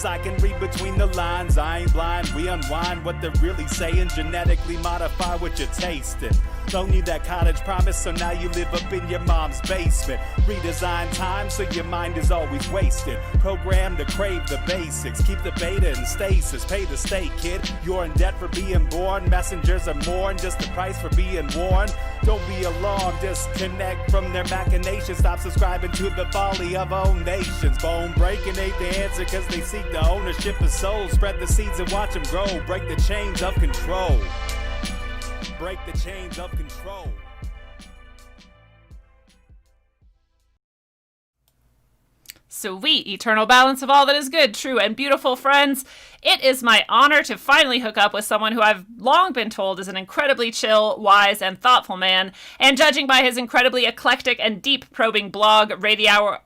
'cause I can read between the lines. I ain't blind, we unwind what they're really saying. Genetically modify what you're tasting. Don't need that cottage promise, so now you live up in your mom's basement. Redesign time so your mind is always wasted. Programmed to crave the basics. Keep the beta in stasis. Pay the state, kid. You're in debt for being born. Messengers are mourn, just the price for being warned. Don't be alarmed, disconnect from their machinations. Stop subscribing to the folly of own nations. Bone breaking ain't the answer, cause they seek the ownership of souls. Spread the seeds and watch them grow. Break the chains of control. Break the chains of control. Sweet eternal balance of all that is good, true, and beautiful, friends. It is my honor to finally hook up with someone who I've long been told is an incredibly chill, wise, and thoughtful man. And judging by his incredibly eclectic and deep probing blog, radio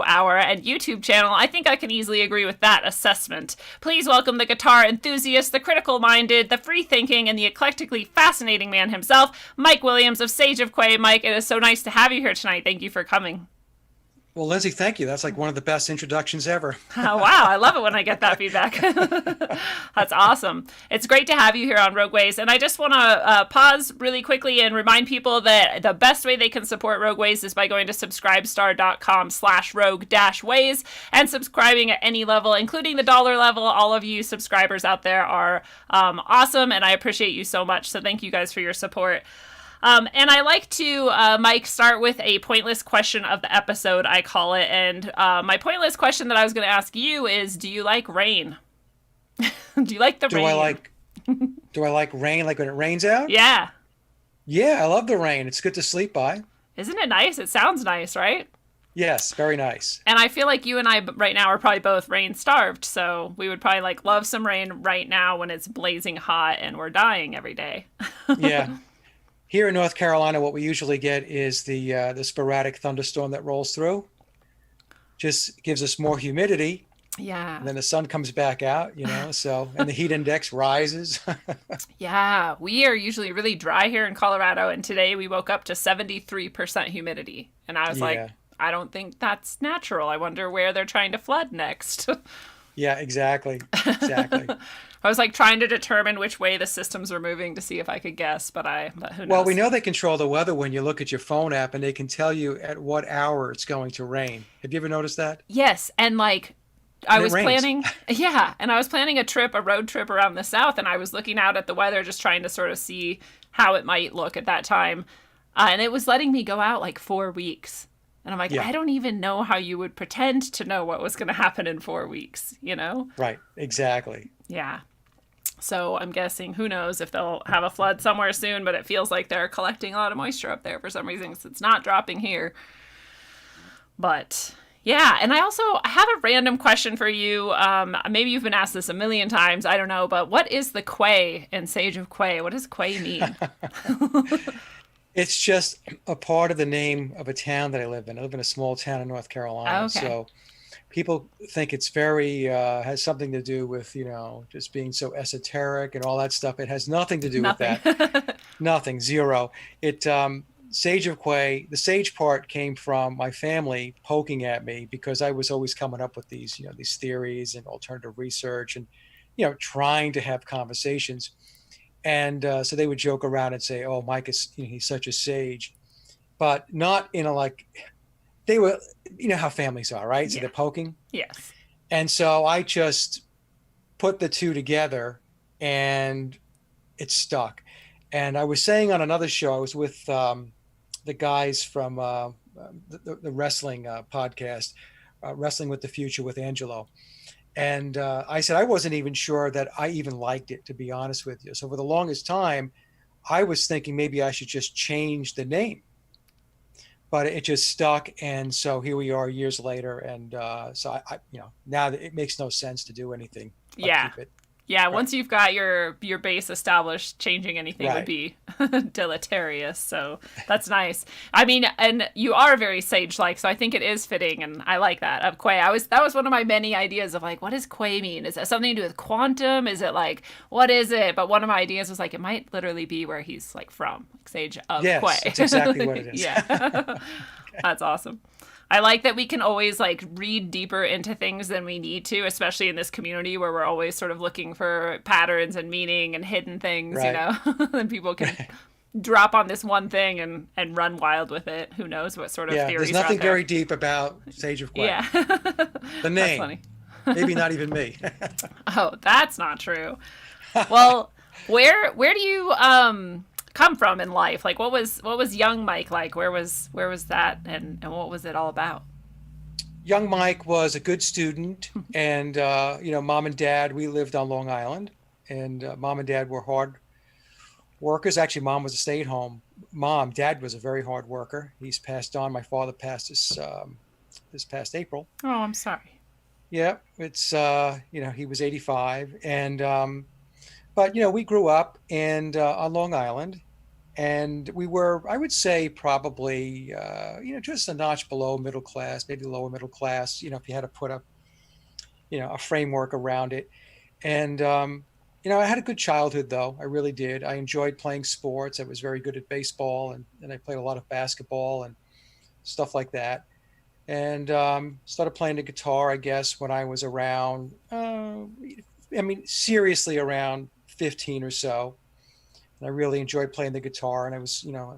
hour, and YouTube channel, I think I can easily agree with that assessment. Please welcome the guitar enthusiast, the critical-minded, the free-thinking, and the eclectically fascinating man himself, Mike Williams of Sage of Quay. Mike, it is so nice to have you here tonight. Thank you for coming. Well, Lindsey, thank you. That's like one of the best introductions ever. Oh, wow. I love it when I get that feedback. That's awesome. It's great to have you here on Rogue Ways. And I just want to pause really quickly and remind people that the best way they can support Rogue Ways is by going to subscribestar.com/rogue-ways and subscribing at any level, including the dollar level. All of you subscribers out there are awesome, and I appreciate you so much. So thank you guys for your support. And I like to, Mike, start with a pointless question of the episode, I call it. And my pointless question that I was going to ask you is, do you like rain? Do you like the rain? Do I like rain, like when it rains out? Yeah. Yeah, I love the rain. It's good to sleep by. Isn't it nice? It sounds nice, right? Yes, very nice. And I feel like you and I right now are probably both rain starved. So we would probably love some rain right now when it's blazing hot and we're dying every day. Yeah. Here in North Carolina, what we usually get is the sporadic thunderstorm that rolls through. Just gives us more humidity. Yeah. And then the sun comes back out, so, and the heat index rises. Yeah. We are usually really dry here in Colorado. And today we woke up to 73% humidity. And I was like, I don't think that's natural. I wonder where they're trying to flood next. Yeah, exactly. Exactly. I was trying to determine which way the systems were moving to see if I could guess, but who knows? Well, we know they control the weather when you look at your phone app, and they can tell you at what hour it's going to rain. Have you ever noticed that? Yes, and I was planning a road trip around the South, and I was looking out at the weather, just trying to sort of see how it might look at that time, and it was letting me go out 4 weeks. And I'm like, I don't even know how you would pretend to know what was going to happen in 4 weeks, Right, exactly. Yeah. So I'm guessing, who knows if they'll have a flood somewhere soon, but it feels like they're collecting a lot of moisture up there for some reason, because it's not dropping here. But yeah, and I have a random question for you. Maybe you've been asked this a million times, I don't know, but what is the Quay in Sage of Quay? What does Quay mean? It's just a part of the name of a town that I live in. I live in a small town in North Carolina. Okay. So people think it's very, has something to do with, just being so esoteric and all that stuff. It has nothing to do with that. Nothing, zero. Sage of Quay, the sage part came from my family poking at me because I was always coming up with these theories and alternative research and, trying to have conversations. And so they would joke around and say, "Oh, Mike is he's such a sage," but not in a they were how families are, right? So they're poking. Yes. And so I just put the two together, and it stuck. And I was saying on another show, I was with the guys from the wrestling podcast, Wrestling with the Future with Angelo. And I said I wasn't even sure that I even liked it, to be honest with you. So for the longest time, I was thinking maybe I should just change the name. But it just stuck. And so here we are years later. And so I now it makes no sense to do anything. Yeah. Keep it. Yeah, Right. Once you've got your base established, changing anything would Right. be deleterious. So that's nice. I mean, and you are very sage-like, so I think it is fitting, and I like that of Quay. That was one of my many ideas of what does Quay mean? Is that something to do with quantum? Is it what is it? But one of my ideas was it might literally be where he's from, Sage of Yes, Quay. that's exactly what it is. Yeah, that's awesome. I like that we can always like read deeper into things than we need to, especially in this community where we're always sort of looking for patterns and meaning and hidden things, you Right. know. And people can drop on this one thing and run wild with it. Who knows what sort of Yeah, there's theories are out nothing there. very deep about Sage of Quay. Yeah. The That's name, funny. maybe not even me. Oh, that's not true. Well, where do you come from in life? Like what was young Mike like? Where was that and what was it all about? Young Mike was a good student, and mom and dad. We lived on Long Island, and mom and dad were hard workers. Actually, mom was a stay-at-home mom. Dad was a very hard worker. He's passed on. My father passed this past April. Oh, I'm sorry. Yeah, it's he was 85, and but we grew up and on Long Island, and we were, I would say, probably just a notch below middle class, maybe lower middle class. If you had to put a framework around it, and I had a good childhood though. I really did. I enjoyed playing sports. I was very good at baseball, and I played a lot of basketball and stuff like that. And started playing the guitar, I guess, when I was around, seriously around 15 or so. And I really enjoyed playing the guitar, and I was, a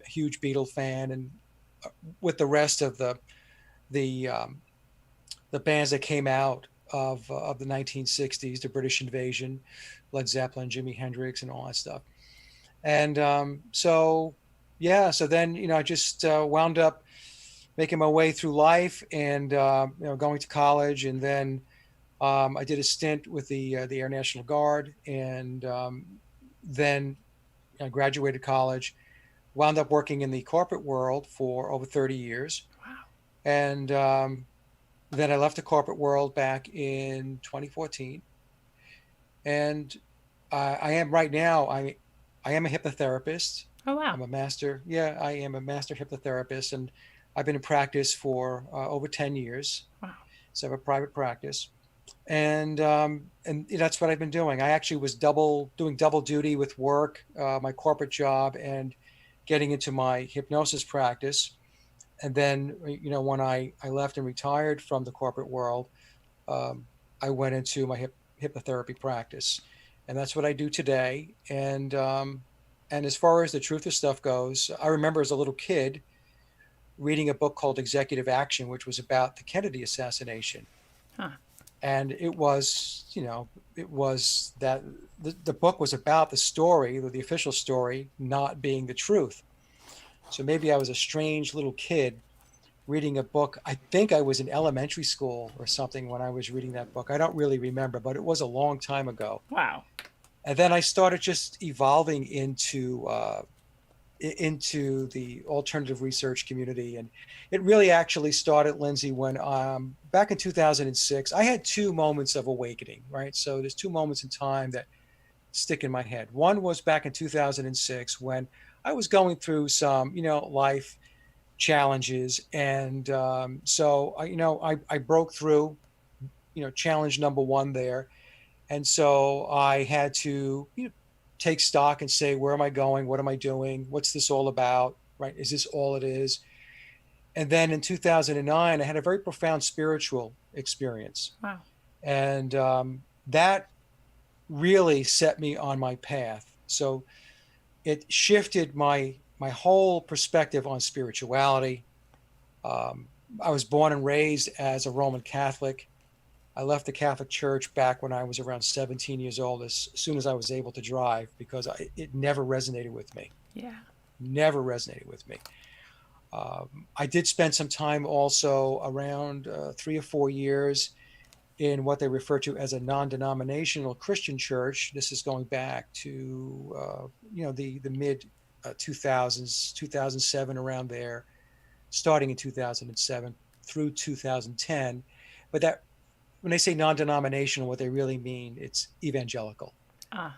huge Beatle fan, and with the rest of the bands that came out of the 1960s, the British Invasion, Led Zeppelin, Jimi Hendrix, and all that stuff. And so then I just wound up making my way through life, and going to college, and then I did a stint with the Air National Guard, and then I graduated college, wound up working in the corporate world for over 30 years. Wow. And then I left the corporate world back in 2014. And I am right now, I am a hypnotherapist. Oh wow. I'm a master. Yeah, I am a master hypnotherapist. And I've been in practice for over 10 years. Wow. So I have a private practice. And that's what I've been doing. I actually was doing double duty with work, my corporate job, and getting into my hypnosis practice. And then, when I left and retired from the corporate world, I went into my hypnotherapy practice, and that's what I do today. And as far as the truth of stuff goes, I remember as a little kid reading a book called Executive Action, which was about the Kennedy assassination. Huh. And it was that the book was about the story, the official story, not being the truth. So maybe I was a strange little kid reading a book. I think I was in elementary school or something when I was reading that book. I don't really remember, but it was a long time ago. Wow. And then I started just evolving into the alternative research community. And it really actually started, Lindsey, when back in 2006, I had two moments of awakening, right? So there's two moments in time that stick in my head. One was back in 2006 when I was going through some, life challenges. And so I broke through, challenge number one there. And so I had to take stock and say, where am I going? What am I doing? What's this all about? Right? Is this all it is? And then in 2009, I had a very profound spiritual experience. Wow. And that really set me on my path. So it shifted my whole perspective on spirituality. I was born and raised as a Roman Catholic. I left the Catholic Church back when I was around 17 years old, as soon as I was able to drive, because it never resonated with me. Yeah. Never resonated with me. I did spend some time also around 3 or 4 years in what they refer to as a non-denominational Christian church. This is going back to the mid 2000s, 2007, around there, starting in 2007 through 2010. But that, when they say non-denominational, what they really mean, it's evangelical. Ah.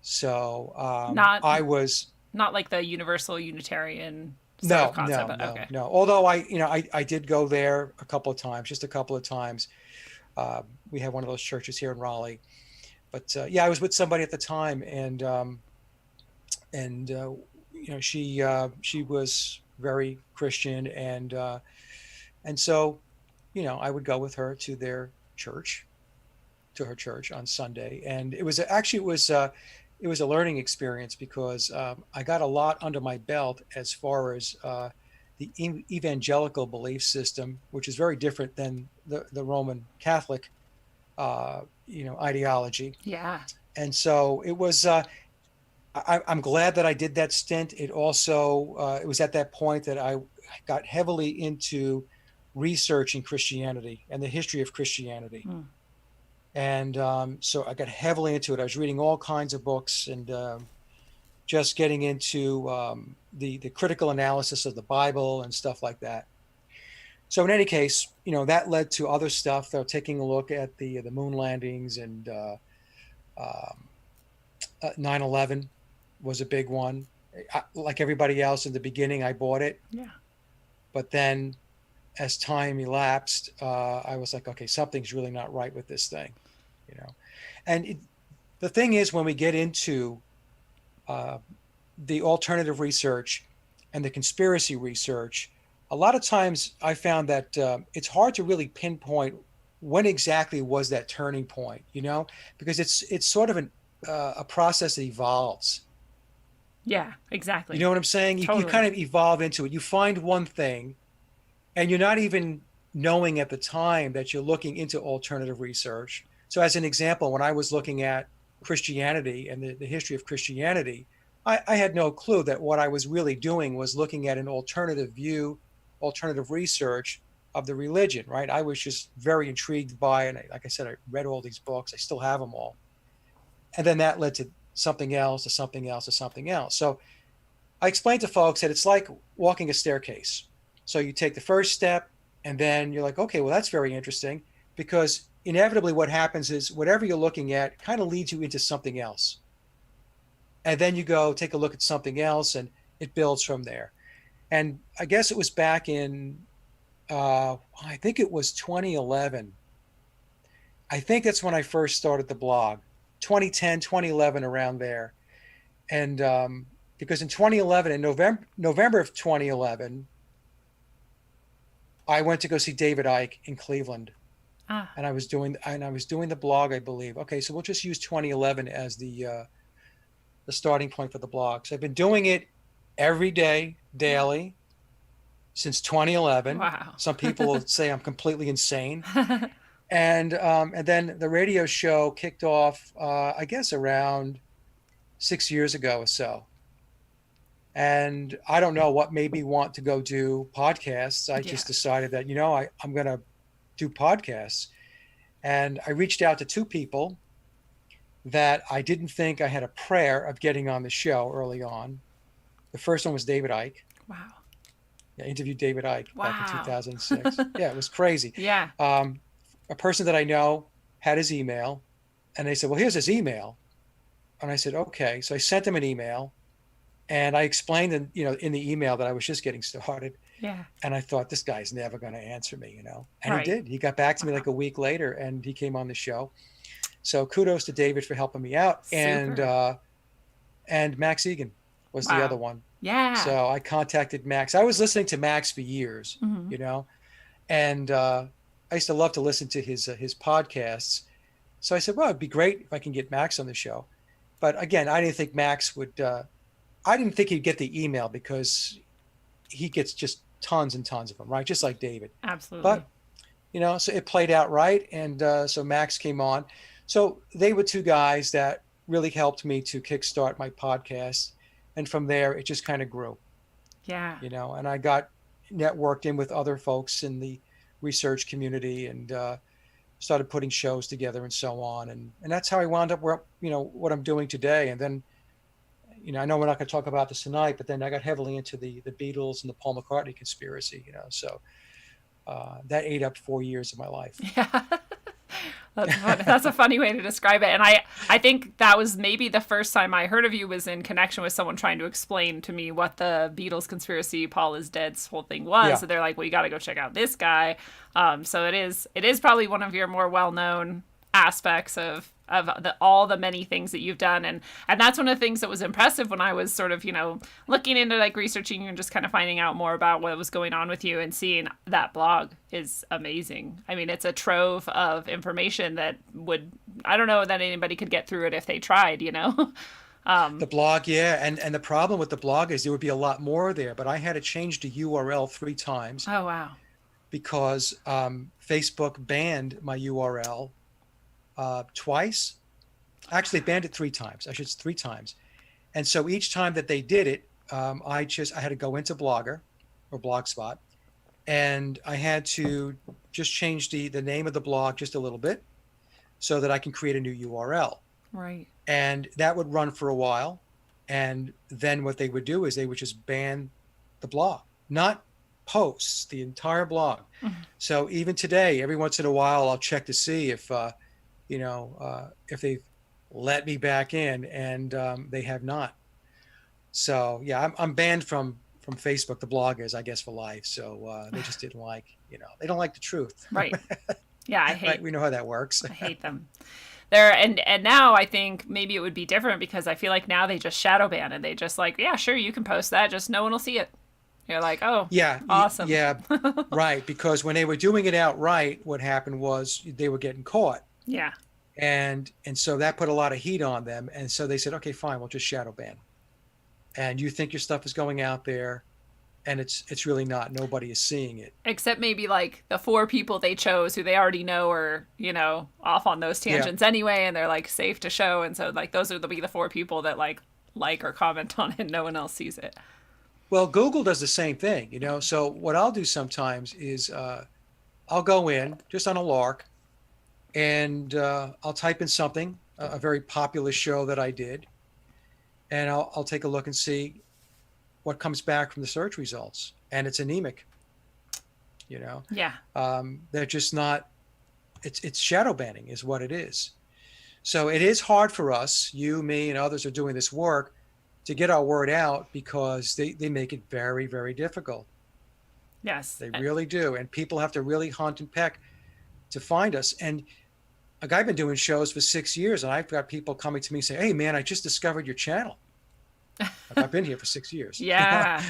So Not I was not like the universal Unitarian sort of concept. But okay. no. Although I did go there a couple of times, just a couple of times. We had one of those churches here in Raleigh, but I was with somebody at the time, and she was very Christian, and And so, I would go with her to their church, to her church on Sunday, and it was a learning experience because I got a lot under my belt as far as the evangelical belief system, which is very different than the Roman Catholic, ideology. Yeah. And so it was. I'm glad that I did that stint. It also it was at that point that I got heavily into researching Christianity and the history of Christianity. Mm. And so I got heavily into it. I was reading all kinds of books and just getting into the critical analysis of the Bible and stuff like that. So in any case, that led to other stuff. Taking a look at the moon landings and 9/11 was a big one. Like everybody else in the beginning, I bought it. Yeah. But then as time elapsed, I was like, okay, something's really not right with this thing, And the thing is, when we get into the alternative research and the conspiracy research, a lot of times I found that it's hard to really pinpoint when exactly was that turning point, because it's sort of a process that evolves. Yeah, exactly. You know what I'm saying? Totally. You kind of evolve into it. You find one thing, and you're not even knowing at the time that you're looking into alternative research. So as an example, when I was looking at Christianity and the history of Christianity, I had no clue that what I was really doing was looking at an alternative view, alternative research of the religion, right? I was just very intrigued by, and like I said, I read all these books. I still have them all. And then that led to something else, to something else, to something else. So I explained to folks that it's like walking a staircase. So you take the first step, and then you're like, okay, well, that's very interesting, because inevitably what happens is whatever you're looking at kind of leads you into something else. And then you go take a look at something else, and it builds from there. And I guess it was back in, I think it was 2011. I think that's when I first started the blog, 2010, 2011, around there. And because in 2011, in November of 2011, I went to go see David Icke in Cleveland. And I was doing the blog, I believe. Okay, so we'll just use 2011 as the starting point for the blog. So I've been doing it every day, daily, since 2011. Wow. Some people will say I'm completely insane. And then the radio show kicked off, I guess, around 6 years ago or so. And I don't know what made me want to go do podcasts. I just decided that, I'm going to do podcasts. And I reached out to two people that I didn't think I had a prayer of getting on the show early on. The first one was David Icke. Wow. I interviewed David Icke back in Wow. 2006. Yeah, it was crazy. Yeah. A person that I know had his email, and they said, well, here's his email. And I said, okay. So I sent him an email, and I explained in the email that I was just getting started. Yeah. And I thought, this guy's never going to answer me, And Right. he did. He got back to me like a week later, and he came on the show. So kudos to David for helping me out. Super. And Max Egan was the Wow. other one. Yeah. So I contacted Max. I was listening to Max for years, Mhm. and I used to love to listen to his podcasts. So I said, well, it'd be great if I can get Max on the show. But again, I didn't think Max would, I didn't think he'd get the email, because he gets just tons and tons of them, right? Just like David. Absolutely. But, so it played out right. And so Max came on. So they were two guys that really helped me to kickstart my podcast. And from there, it just kind of grew, Yeah. and I got networked in with other folks in the research community, and started putting shows together and so on. And that's how I wound up where, what I'm doing today. And then, I know we're not going to talk about this tonight, but then I got heavily into the Beatles and the Paul McCartney conspiracy, so that ate up 4 years of my life. Yeah. That's a funny way to describe it. And I think that was maybe the first time I heard of you was in connection with someone trying to explain to me what the Beatles conspiracy, Paul is dead's whole thing was. Yeah. So they're like, well, you got to go check out this guy. So it is probably one of your more well-known aspects of all the many things that you've done. And that's one of the things that was impressive when I was sort of, looking into like researching and just kind of finding out more about what was going on with you, and seeing that blog is amazing. I mean, it's a trove of information that I don't know that anybody could get through it if they tried, The blog, yeah. And the problem with the blog is there would be a lot more there, but I had to change the URL 3 times. Oh, wow. Because Facebook banned my URL twice. Actually, banned it 3 times. I should say 3 times. And so each time that they did it, I had to go into Blogger or Blogspot, and I had to just change the name of the blog just a little bit so that I can create a new URL. Right. And that would run for a while. And then what they would do is they would just ban the blog, not posts, the entire blog. Mm-hmm. So even today, every once in a while, I'll check to see if they've let me back in, and they have not. So yeah, I'm banned from Facebook. The blog is, I guess, for life. So they just didn't like, they don't like the truth. Right. Yeah, I hate. Right, we know how that works. I hate them. And now I think maybe it would be different, because I feel like now they just shadow ban, and they just like, yeah, sure, you can post that, just no one will see it. You're like, oh, yeah, awesome. Yeah, right. Because when they were doing it outright, what happened was they were getting caught. Yeah. And so that put a lot of heat on them. And so they said, okay, fine, we'll just shadow ban. And you think your stuff is going out there, and it's really not. Nobody is seeing it. Except maybe like the 4 people they chose who they already know are, off on those tangents anyway, and they're like safe to show. And so like those are the 4 people that like or comment on it, and no one else sees it. Well, Google does the same thing, So what I'll do sometimes is I'll go in just on a lark, and I'll type in something, a very popular show that I did, and I'll take a look and see what comes back from the search results, and it's anemic. Yeah. They're just not. It's shadow banning is what it is. So it is hard for us, you, me, and others are doing this work, to get our word out, because they make it very, very difficult. Yes. They really do. And people have to really hunt and peck to find us. And I've been doing shows for 6 years, and I've got people coming to me saying, hey, man, I just discovered your channel. I've been here for 6 years. Yeah.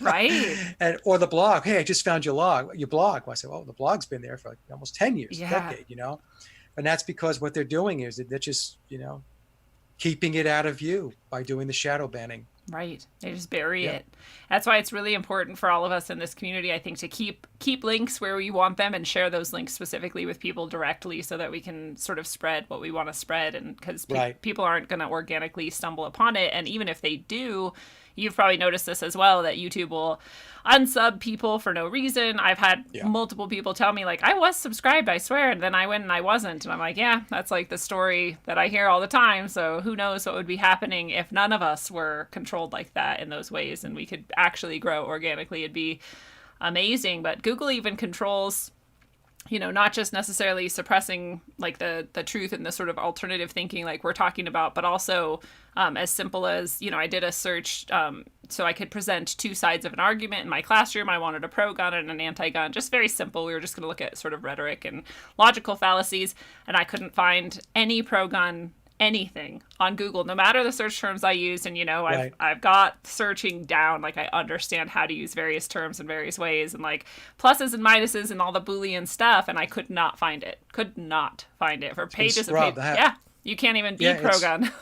Right. Or the blog. Hey, I just found your blog. Well, I said, well, the blog's been there for like almost 10 years, a decade, And that's because what they're doing is they're just, keeping it out of view by doing the shadow banning. Right. They just bury it. That's why it's really important for all of us in this community, I think, to keep links where we want them, and share those links specifically with people directly, so that we can sort of spread what we want to spread. And because people aren't going to organically stumble upon it. And even if they do, you've probably noticed this as well, that YouTube will unsub people for no reason. I've had multiple people tell me, like, I was subscribed, I swear, and then I went and I wasn't. And I'm like, yeah, that's like the story that I hear all the time. So who knows what would be happening if none of us were controlled like that in those ways, and we could actually grow organically. It'd be amazing. But Google even controls, not just necessarily suppressing like the truth and the sort of alternative thinking like we're talking about, but also as simple as, I did a search so I could present 2 sides of an argument in my classroom. I wanted a pro-gun and an anti-gun, just very simple. We were just going to look at sort of rhetoric and logical fallacies, and I couldn't find any pro-gun anything on Google, no matter the search terms I used. And, I've got searching down, like I understand how to use various terms in various ways, and like pluses and minuses and all the Boolean stuff. And I could not find it for pages and pages. Yeah. You can't even be pro-gun.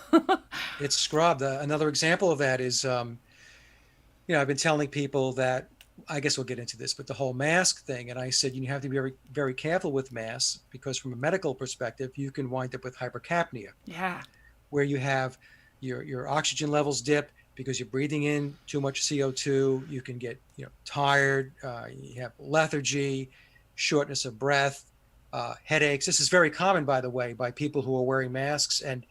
It's scrubbed. Another example of that is, I've been telling people that, I guess we'll get into this, but the whole mask thing. And I said, you have to be very, very careful with masks, because from a medical perspective, you can wind up with hypercapnia. Yeah. Where you have your oxygen levels dip because you're breathing in too much CO2. You can get, tired. You have lethargy, shortness of breath, headaches. This is very common, by the way, by people who are wearing masks. And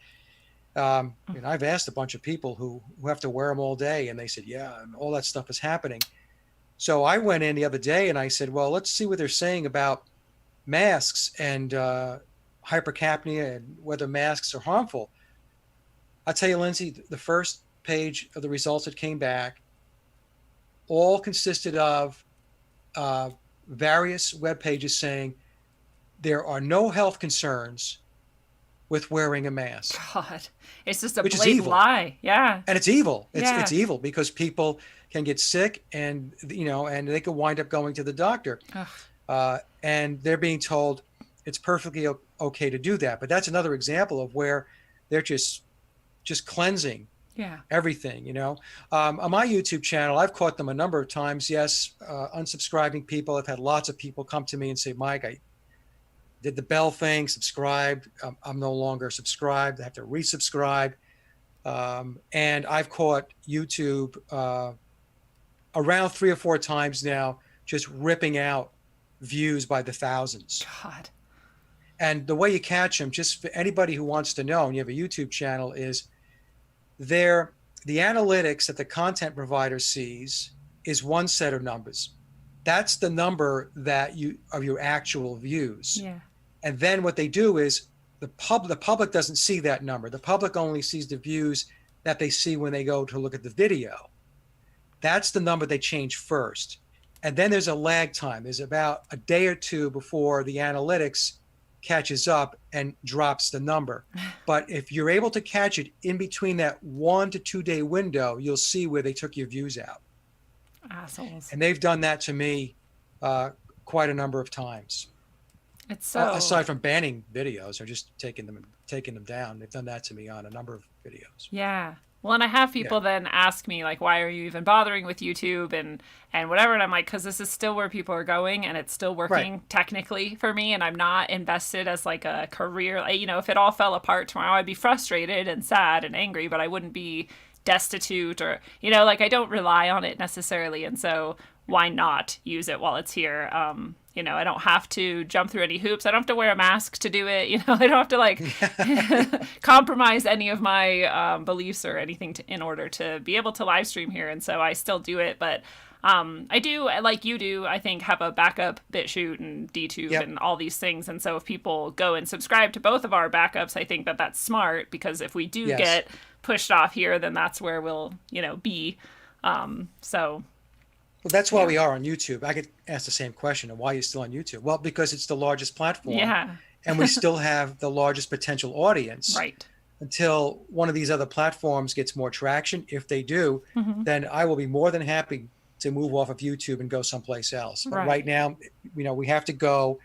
I've asked a bunch of people who have to wear them all day, and they said, yeah, and all that stuff is happening. So I went in the other day and I said, well, let's see what they're saying about masks and hypercapnia and whether masks are harmful. I'll tell you, Lindsey, the first page of the results that came back all consisted of various web pages saying there are no health concerns with wearing a mask, God, it's just a which is blatant evil. lie. Yeah. And it's evil. Yeah. It's evil because people can get sick, and and they could wind up going to the doctor. Ugh. And they're being told it's perfectly okay to do that. But that's another example of where they're just cleansing Yeah. everything. On my YouTube channel, I've caught them a number of times. Yes, unsubscribing people. I've had lots of people come to me and say, Mike, I did the bell thing, subscribed. I'm no longer subscribed. I have to resubscribe. And I've caught YouTube around 3 or 4 times now, just ripping out views by the thousands. God. And the way you catch them, just for anybody who wants to know, and you have a YouTube channel, is the analytics that the content provider sees is one set of numbers. That's the number of your actual views. Yeah. And then what they do is the public doesn't see that number. The public only sees the views that they see when they go to look at the video. That's the number they change first. And then there's a lag time. There's about a day or two before the analytics catches up and drops the number. But if you're able to catch it in between that 1 to 2 day window, you'll see where they took your views out. Assholes. And they've done that to me quite a number of times. It's so. Aside from banning videos or just taking them down, they've done that to me on a number of videos. Yeah. Well, and I have people then ask me, like, why are you even bothering with YouTube and whatever? And I'm like, because this is still where people are going, and it's still working technically for me, and I'm not invested as, like, a career. If it all fell apart tomorrow, I'd be frustrated and sad and angry, but I wouldn't be destitute or, I don't rely on it necessarily. And so why not use it while it's here? I don't have to jump through any hoops. I don't have to wear a mask to do it. I don't have to compromise any of my beliefs or anything in order to be able to live stream here. And so I still do it. But I do, like you do, I think, have a backup BitChute and DTube and all these things. And so if people go and subscribe to both of our backups, I think that that's smart, because if we do get pushed off here, then that's where we'll, be. Well, that's why we are on YouTube. I get asked the same question of why you're still on YouTube. Well, because it's the largest platform. Yeah. And we still have the largest potential audience. Right. Until one of these other platforms gets more traction. If they do, then I will be more than happy to move off of YouTube and go someplace else. But right now, we have to go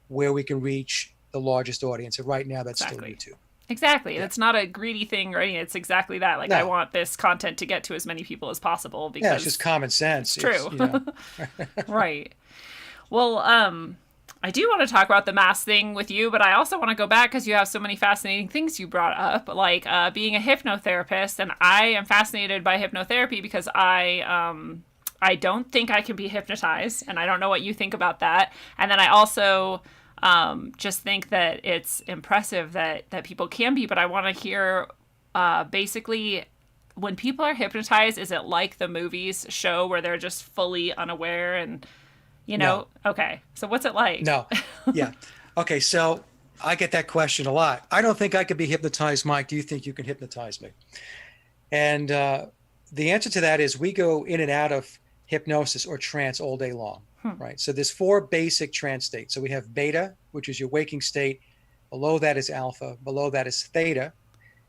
where we can reach the largest audience. And right now, that's still YouTube. Exactly. Yeah. It's not a greedy thing or anything. It's exactly that. Like, I want this content to get to as many people as possible, because it's just common sense. It's true. Right. Well, I do want to talk about the mask thing with you, but I also want to go back because you have so many fascinating things you brought up, like being a hypnotherapist. And I am fascinated by hypnotherapy because I don't think I can be hypnotized, and I don't know what you think about that. And then I also just think that it's impressive that people can be, but I want to hear basically, when people are hypnotized, is it like the movies show where they're just fully unaware and, No. Okay. So what's it like? No. Yeah. Okay. So I get that question a lot. I don't think I could be hypnotized, Mike. Do you think you can hypnotize me? And the answer to that is we go in and out of hypnosis or trance all day long. Right. So there's 4 basic trance states. So we have beta, which is your waking state. Below that is alpha. Below that is theta.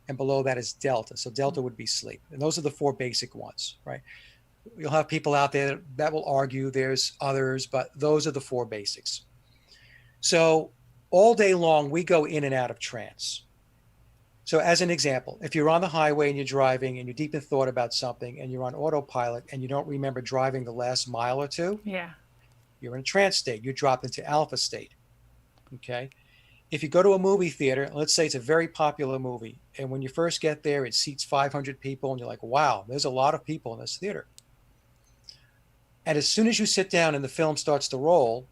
And below that is delta. So delta would be sleep. And those are the 4 basic ones. Right. You'll have people out there that will argue there's others, but those are the 4 basics. So all day long, we go in and out of trance. So as an example, if you're on the highway and you're driving and you're deep in thought about something and you're on autopilot and you don't remember driving the last mile or two, you're in a trance state. You drop into alpha state. Okay. If you go to a movie theater, let's say it's a very popular movie, and when you first get there, it seats 500 people, and you're like, wow, there's a lot of people in this theater. And as soon as you sit down and the film starts to roll,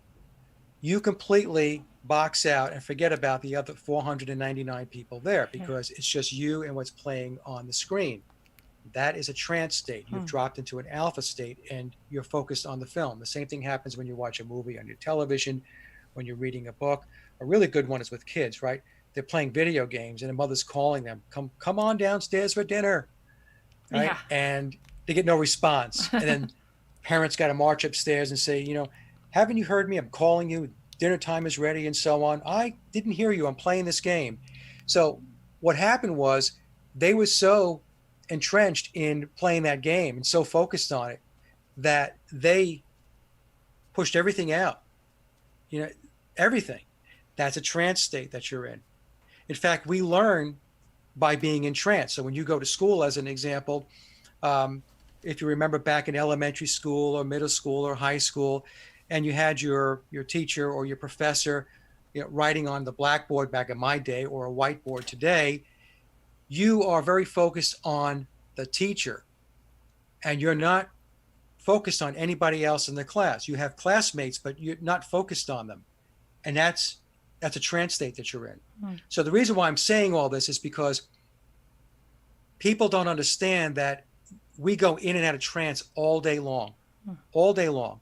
you completely box out and forget about the other 499 people there, because it's just you and what's playing on the screen. That is a trance state. You've dropped into an alpha state and you're focused on the film. The same thing happens when you watch a movie on your television, when you're reading a book. A really good one is with kids, right? They're playing video games and the mother's calling them, come on downstairs for dinner, right? Yeah. And they get no response. And then parents got to march upstairs and say, haven't you heard me? I'm calling you. Dinner time is ready and so on. I didn't hear you. I'm playing this game. So what happened was they were so entrenched in playing that game and so focused on it that they pushed everything out. You know, everything. That's a trance state that you're in. In fact, we learn by being in trance. So when you go to school, as an example, if you remember back in elementary school or middle school or high school, and you had your teacher or your professor, writing on the blackboard back in my day or a whiteboard today, you are very focused on the teacher, and you're not focused on anybody else in the class. You have classmates, but you're not focused on them, and that's a trance state that you're in. So the reason why I'm saying all this is because people don't understand that we go in and out of trance all day long, all day long.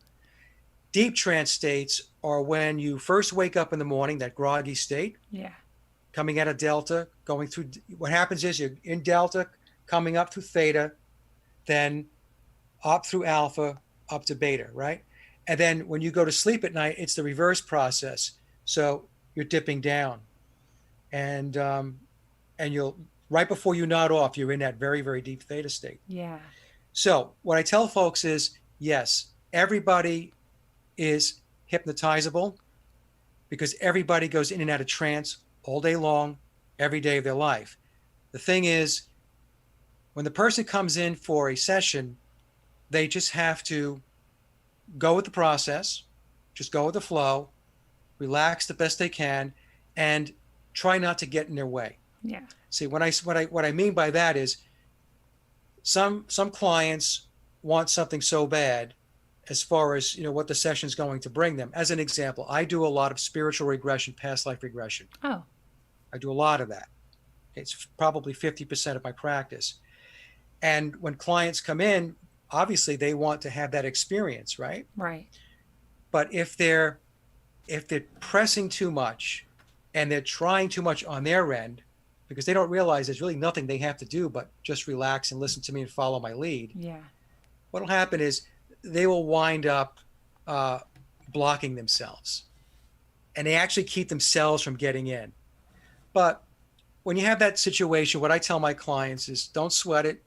Deep trance states are when you first wake up in the morning, that groggy state. Yeah. Coming out of delta, going through, what happens is you're in delta, coming up through theta, then up through alpha, up to beta, right? And then when you go to sleep at night, it's the reverse process. So you're dipping down, and you'll, right before you nod off, you're in that very, very deep theta state. Yeah. So what I tell folks is, yes, everybody is hypnotizable, because everybody goes in and out of trance all day long, every day of their life. The thing is, when the person comes in for a session, they just have to go with the process, just go with the flow, relax the best they can, and try not to get in their way. Yeah. See, what I mean by that is, some clients want something so bad, as far as what the session's going to bring them. As an example, I do a lot of spiritual regression, past life regression. Oh. I do a lot of that. It's probably 50% of my practice. And when clients come in, obviously they want to have that experience, right? Right. But if they're pressing too much and they're trying too much on their end, because they don't realize there's really nothing they have to do but just relax and listen to me and follow my lead. Yeah. What'll happen is they will wind up blocking themselves, and they actually keep themselves from getting in. But when you have that situation, what I tell my clients is, don't sweat it,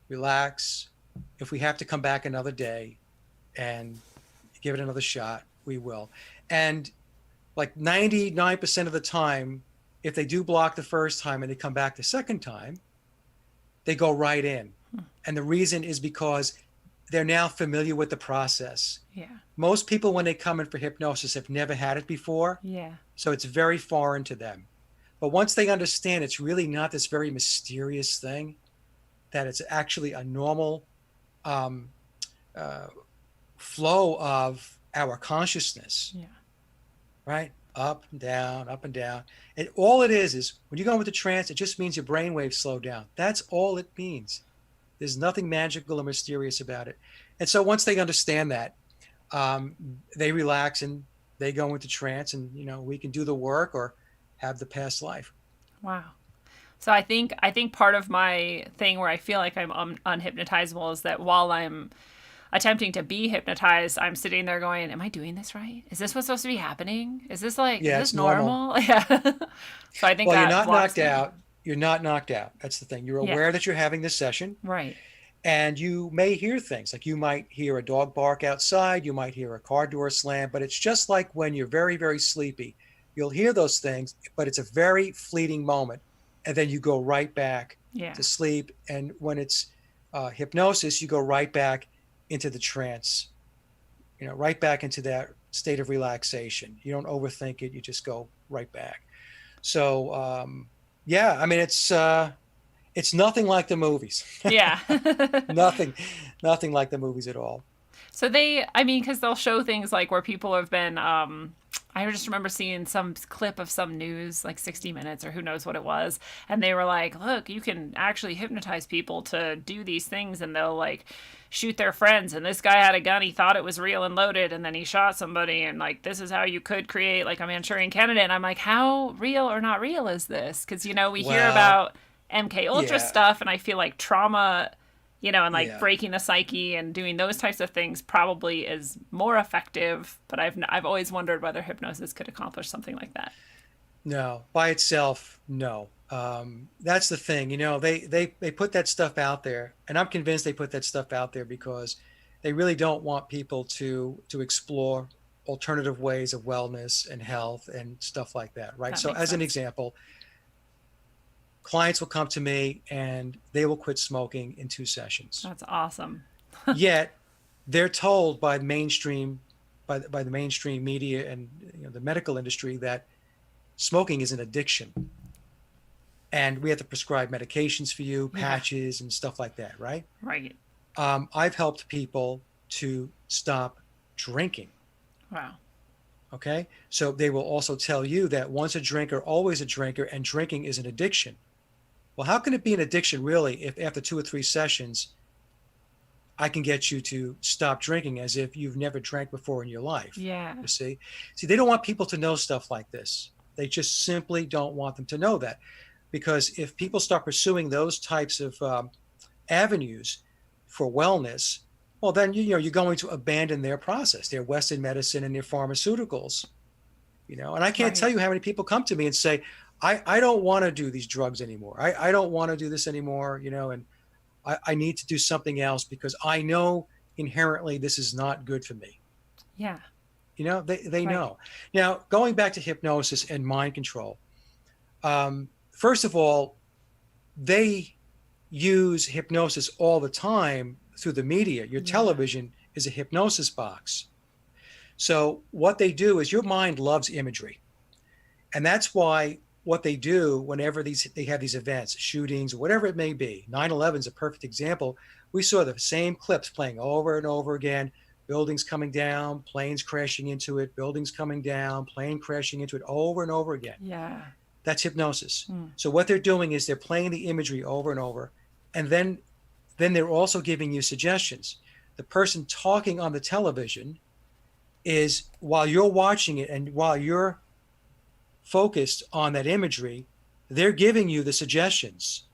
relax. If we have to come back another day and give it another shot, we will. And like 99% of the time, if they do block the first time and they come back the second time, they go right in. And the reason is because they're now familiar with the process. Yeah. Most people, when they come in for hypnosis, have never had it before. Yeah. So it's very foreign to them. But once they understand it's really not this very mysterious thing, that it's actually a normal flow of our consciousness. Yeah. Right? Up and down, up and down. And all it is when you go into trance, it just means your brain waves slow down. That's all it means. There's nothing magical or mysterious about it. And so once they understand that, they relax and they go into trance, and we can do the work or have the past life. Wow. So I think part of my thing where I feel like I'm unhypnotizable is that while I'm attempting to be hypnotized, I'm sitting there going, am I doing this right? Is this what's supposed to be happening? Is this is this normal? Yeah. So I think you're not knocked out. You're not knocked out. That's the thing. You're aware that you're having this session. Right. And you may hear things, like you might hear a dog bark outside, you might hear a car door slam, but it's just like when you're very, very sleepy. You'll hear those things, but it's a very fleeting moment. And then you go right back to sleep. And when it's hypnosis, you go right back into the trance, right back into that state of relaxation. You don't overthink it. You just go right back. So, I mean, it's nothing like the movies. Yeah. nothing like the movies at all. So because they'll show things like where people have been, I just remember seeing some clip of some news, like 60 Minutes or who knows what it was. And they were like, look, you can actually hypnotize people to do these things, and they'll like shoot their friends. And this guy had a gun. He thought it was real and loaded, and then he shot somebody. And like, this is how you could create like a Manchurian candidate. And I'm like, how real or not real is this? Because, we hear about MK Ultra stuff, and I feel like trauma, and like breaking the psyche and doing those types of things probably is more effective. But I've always wondered whether hypnosis could accomplish something like that. No, by itself, no. That's the thing. They put that stuff out there, and I'm convinced they put that stuff out there because they really don't want people to explore alternative ways of wellness and health and stuff like that, right? That So, makes as an sense. example, clients will come to me and they will quit smoking in 2 sessions. That's awesome. Yet, they're told by the mainstream media and the medical industry that smoking is an addiction, and we have to prescribe medications for you, Yeah. patches and stuff like that, right? Right. I've helped people to stop drinking. Wow. Okay, so they will also tell you that once a drinker, always a drinker, and drinking is an addiction. Well, how can it be an addiction really if after 2 or 3 sessions I can get you to stop drinking as if you've never drank before in your life? Yeah. You see, they don't want people to know stuff like this. They just simply don't want them to know that, because if people start pursuing those types of avenues for wellness, well, then you're going to abandon their process, their Western medicine and their pharmaceuticals. And I can't tell Right. you how many people come to me and say, I don't want to do these drugs anymore. I don't want to do this anymore, and I need to do something else because I know inherently this is not good for me. Yeah. They Right. know. Now, going back to hypnosis and mind control, first of all, they use hypnosis all the time through the media. Your Yeah. television is a hypnosis box. So what they do is, your mind loves imagery. And that's why what they do whenever they have these events, shootings, whatever it may be, 9/11 is a perfect example. We saw the same clips playing over and over again, buildings coming down, planes crashing into it, buildings coming down, plane crashing into it, over and over again. Yeah. That's hypnosis. Mm. So what they're doing is they're playing the imagery over and over, and then they're also giving you suggestions. The person talking on the television is, while you're watching it and while you're focused on that imagery, they're giving you the suggestions.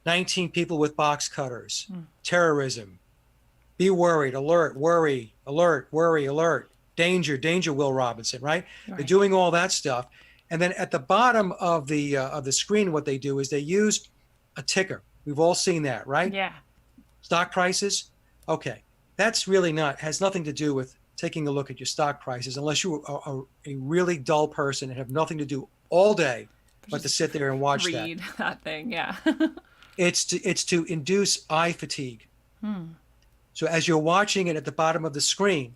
19 people with box cutters, terrorism, be worried, alert, worry, alert, worry, alert, danger, danger, Will Robinson, right? They're Right. doing all that stuff. And then at the bottom of the screen, what they do is they use a ticker. We've all seen that, right? Yeah. Stock prices. Okay. That's really has nothing to do with taking a look at your stock prices, unless you are a really dull person and have nothing to do all day but to sit there and watch that. Read that thing. Yeah. It's to induce eye fatigue. So as you're watching it at the bottom of the screen,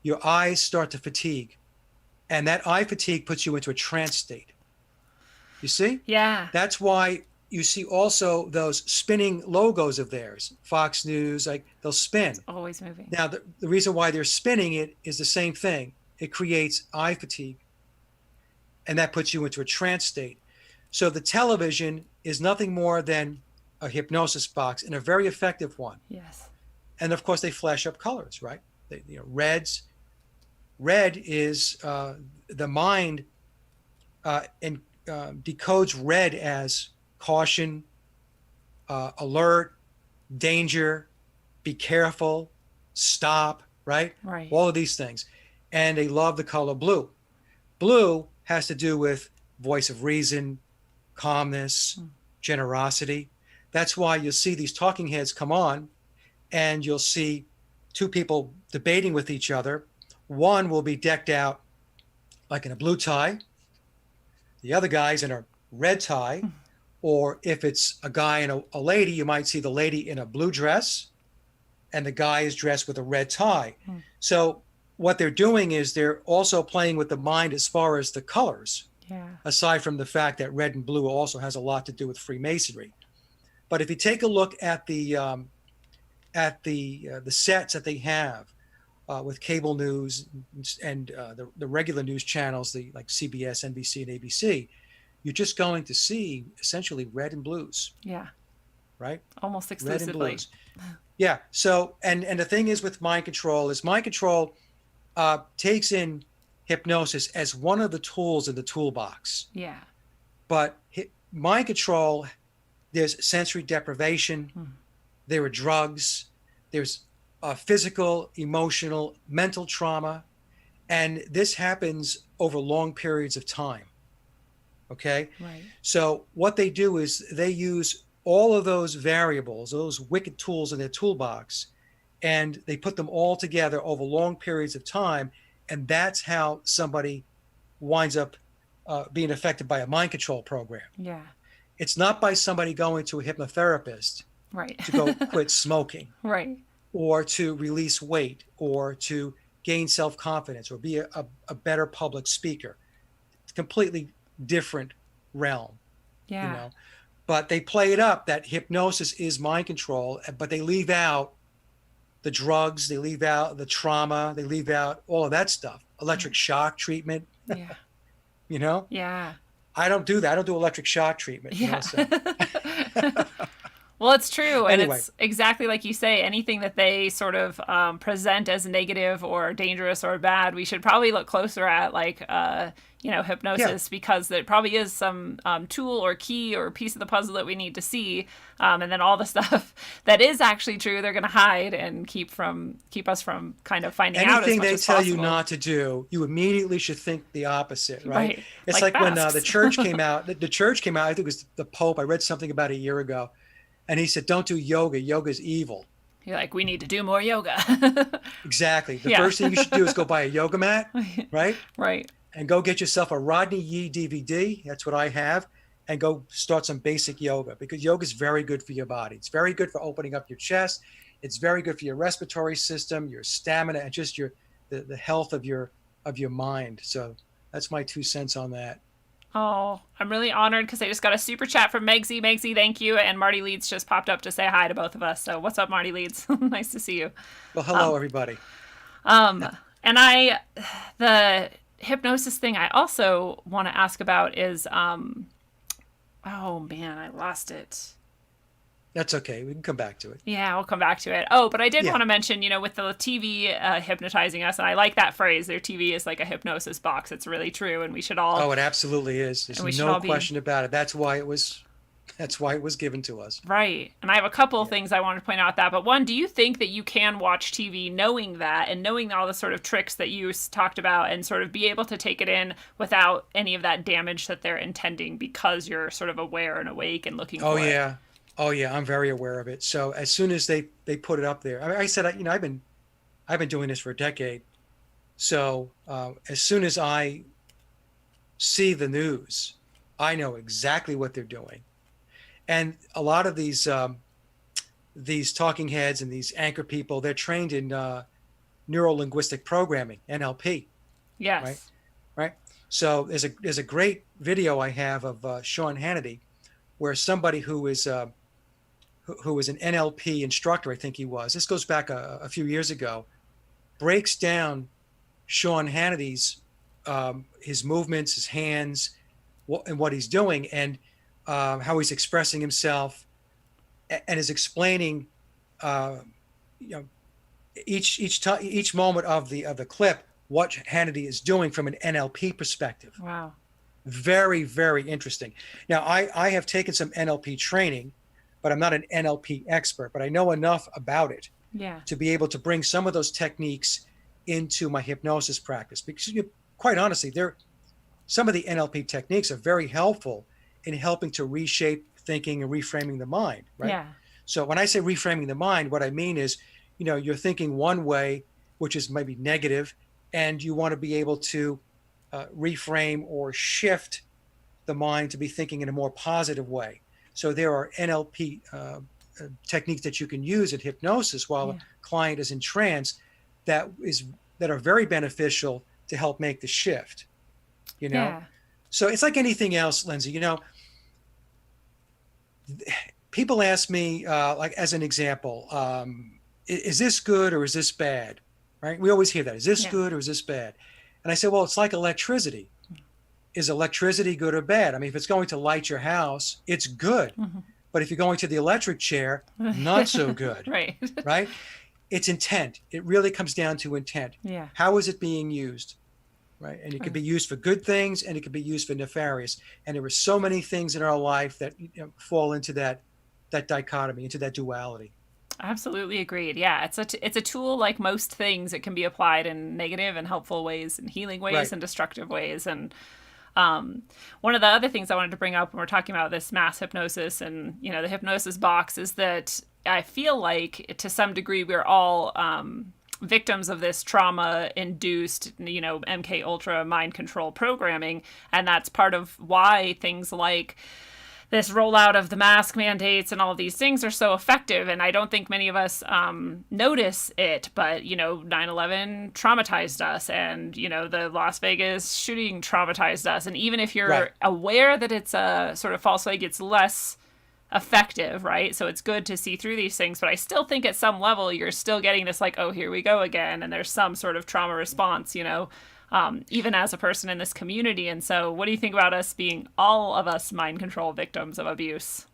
your eyes start to fatigue, and that eye fatigue puts you into a trance state. You see? Yeah. That's why you see also those spinning logos of theirs, Fox News, like they'll spin. Always moving. Now, the reason why they're spinning it is the same thing. It creates eye fatigue, and that puts you into a trance state. So the television is nothing more than a hypnosis box, and a very effective one. Yes. And of course, they flash up colors, right? Reds. Red is the mind and decodes red as caution, alert, danger, be careful, stop, right? Right. All of these things. And they love the color blue. Blue has to do with voice of reason, calmness, generosity. That's why you'll see these talking heads come on, and you'll see two people debating with each other. One will be decked out like in a blue tie. The other guy's in a red tie. Or if it's a guy and a lady, you might see the lady in a blue dress and the guy is dressed with a red tie. So what they're doing is they're also playing with the mind as far as the colors, Yeah. aside from the fact that red and blue also has a lot to do with Freemasonry. But if you take a look at the sets that they have with cable news and the regular news channels, like CBS, NBC, and ABC, you're just going to see essentially red and blues, Yeah. right? Almost Red and exclusively. blues. Yeah. So, and the thing is with mind control takes in hypnosis as one of the tools in the toolbox. Yeah. But mind control, there's sensory deprivation, there are drugs, there's physical, emotional, mental trauma, and this happens over long periods of time. Okay. Right. So what they do is they use all of those variables, those wicked tools in their toolbox, and they put them all together over long periods of time. And that's how somebody winds up being affected by a mind control program. Yeah. It's not by somebody going to a hypnotherapist Right. to go quit smoking Right. or to release weight or to gain self-confidence or be a better public speaker. It's a completely different realm, you Yeah. know. But they play it up that hypnosis is mind control, but they leave out the drugs, they leave out the trauma, they leave out all of that stuff. Electric shock treatment, Yeah. you know. Yeah. I don't do that. I don't do electric shock treatment. You know, Yeah. so. Well, it's true. And Anyway. it's exactly like you say, anything that they sort of present as negative or dangerous or bad, we should probably look closer at, like, hypnosis, because there probably is some tool or key or piece of the puzzle that we need to see. And then all the stuff that is actually true, they're going to hide and keep us from kind of finding out as Anything much they as tell possible. you not to do, you immediately should think the opposite, right? Right. It's Like like when masks. the church came out. The church came out. I think it was the Pope. I read something about a year ago, and he said, "Don't do yoga. Yoga's evil." You're like, we need to do more yoga. Exactly. The Yeah. first thing you should do is go buy a yoga mat, right? Right. And go get yourself a Rodney Yee DVD. That's what I have. And go start some basic yoga, because yoga is very good for your body. It's very good for opening up your chest. It's very good for your respiratory system, your stamina, and just the health of your mind. So that's my 2 cents on that. Oh, I'm really honored because I just got a super chat from Megsy. Megsy, thank you. And Marty Leeds just popped up to say hi to both of us. So what's up, Marty Leeds? Nice to see you. Well, hello, everybody. And the hypnosis thing I also want to ask about is, oh man, I lost it. That's okay. We can come back to it. Yeah, we'll come back to it. Oh, but I did Yeah. want to mention, with the TV hypnotizing us, and I like that phrase, their TV is like a hypnosis box. It's really true, and we should all... Oh, it absolutely is. And we There's should no all be- question about it. That's why it was given to us. Right. And I have a couple of things I want to point out that. But one, do you think that you can watch TV knowing that and knowing all the sort of tricks that you talked about and sort of be able to take it in without any of that damage that they're intending, because you're sort of aware and awake and looking Oh for it? yeah. Oh yeah, I'm very aware of it. So as soon as they put it up there, I said, I've been doing this for a decade. So as soon as I see the news, I know exactly what they're doing. And a lot of these talking heads and these anchor people, they're trained in neuro-linguistic programming, NLP. Yes. Right. So there's a great video I have of Sean Hannity, where somebody who was an NLP instructor, I think he was. This goes back a few years ago. Breaks down Sean Hannity's his movements, his hands, and what he's doing, and how he's expressing himself, and is explaining, each moment of the clip what Hannity is doing from an NLP perspective. Wow. Very, very interesting. Now, I have taken some NLP training, but I'm not an NLP expert, but I know enough about it Yeah. to be able to bring some of those techniques into my hypnosis practice. Because quite honestly, some of the NLP techniques are very helpful in helping to reshape thinking and reframing the mind, right? Yeah. So when I say reframing the mind, what I mean is, you're thinking one way, which is maybe negative, and you want to be able to reframe or shift the mind to be thinking in a more positive way. So there are NLP techniques that you can use in hypnosis while a client is in trance that are very beneficial to help make the shift. Yeah. So it's like anything else, Lindsey. People ask me, like as an example, is this good or is this bad? Right? We always hear that. Is this good or is this bad? And I say, well, it's like electricity. Is electricity good or bad? I mean, if it's going to light your house, it's good. Mm-hmm. But if you're going to the electric chair, not so good. Right. Right? It's intent. It really comes down to intent. Yeah. How is it being used? Right? And it could be used for good things, and it could be used for nefarious. And there are so many things in our life that fall into that dichotomy, into that duality. Absolutely agreed. Yeah, it's a tool like most things. It can be applied in negative and helpful ways, and healing ways, Right. and destructive ways. And One of the other things I wanted to bring up when we're talking about this mass hypnosis and, the hypnosis box is that I feel like to some degree we're all victims of this trauma-induced, MK Ultra mind control programming. And that's part of why things like this rollout of the mask mandates and all of these things are so effective. And I don't think many of us notice it, but, 9/11 traumatized us, and, the Las Vegas shooting traumatized us. And even if you're aware that it's a sort of false flag, it's less effective, right? So it's good to see through these things, but I still think at some level you're still getting this like, oh, here we go again, and there's some sort of trauma response, even as a person in this community. And so what do you think about us being, all of us, mind control victims of abuse?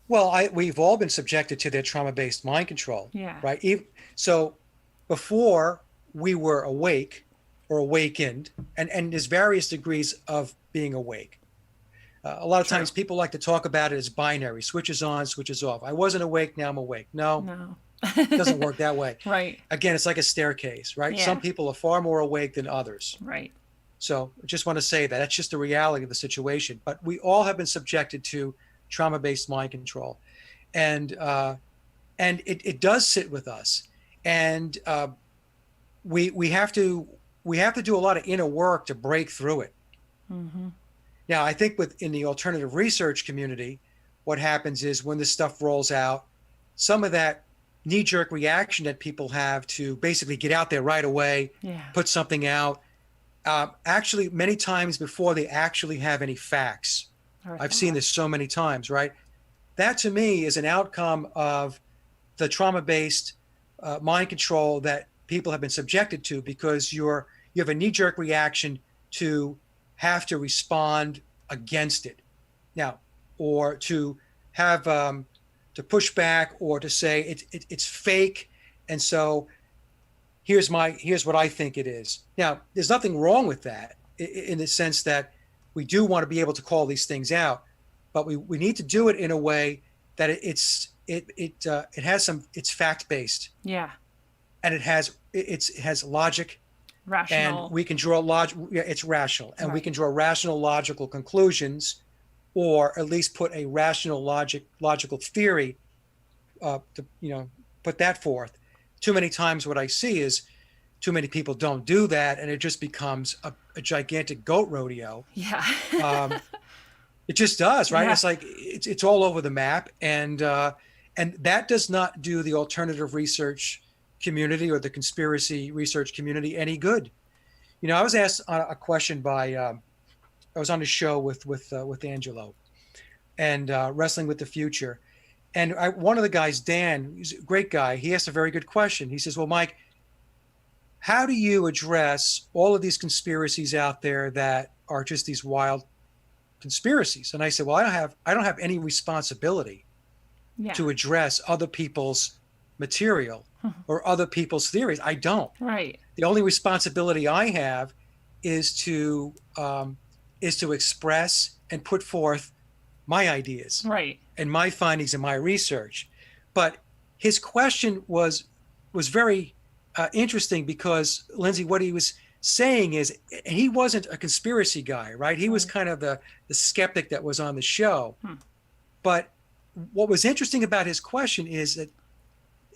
Well, we've all been subjected to their trauma-based mind control, right? So before we were awake or awakened, and there's various degrees of being awake. A lot of times people like to talk about it as binary, switches on, switches off. I wasn't awake, now I'm awake. No. It doesn't work that way. Right. Again, it's like a staircase, right? Yeah. Some people are far more awake than others. Right. So I just want to say that that's just the reality of the situation. But we all have been subjected to trauma-based mind control. And it does sit with us. And we have to do a lot of inner work to break through it. Mm-hmm. Now, I think in the alternative research community, what happens is when this stuff rolls out, some of that knee-jerk reaction that people have to basically get out there right away, put something out, actually many times before they actually have any facts. I've seen this so many times, right? That to me is an outcome of the trauma-based mind control that people have been subjected to, because you have a knee-jerk reaction to have to respond against it now, or to have to push back, or to say it's fake, and so here's what I think it is. Now, there's nothing wrong with that in the sense that we do want to be able to call these things out, but we need to do it in a way that it's fact-based, and it has logic. Rational. And we can draw it's rational, and we can draw rational, logical conclusions, or at least put a rational, logical theory, to put that forth. Too many times what I see is too many people don't do that, and it just becomes a gigantic goat rodeo. Yeah. It just does, right? Yeah. It's like it's all over the map, and that does not do the alternative research community or the conspiracy research community any good. I was asked a question by I was on a show with Angelo, and Wrestling with the Future, and one of the guys, Dan, he's a great guy, he asked a very good question. He says, well, Mike, how do you address all of these conspiracies out there that are just these wild conspiracies? And I said, well, I don't have any responsibility to address other people's material or other people's theories. I don't. Right. The only responsibility I have is to express and put forth my ideas, right, and my findings and my research. But his question was very interesting, because Lindsey, what he was saying is he wasn't a conspiracy guy, right? He was kind of the skeptic that was on the show. But what was interesting about his question is that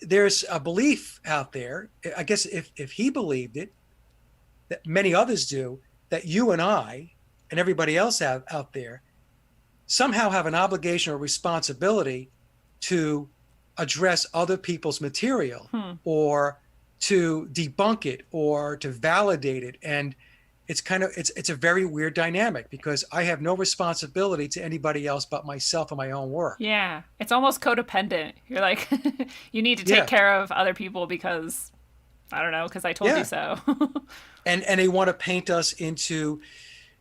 there's a belief out there, I guess if he believed it, that many others do, that you and I and everybody else out there somehow have an obligation or responsibility to address other people's material, or to debunk it, or to validate it. And it's a very weird dynamic, because I have no responsibility to anybody else but myself and my own work. Yeah. It's almost codependent. You're like, you need to take care of other people because, I don't know, because I told you so. and they want to paint us into,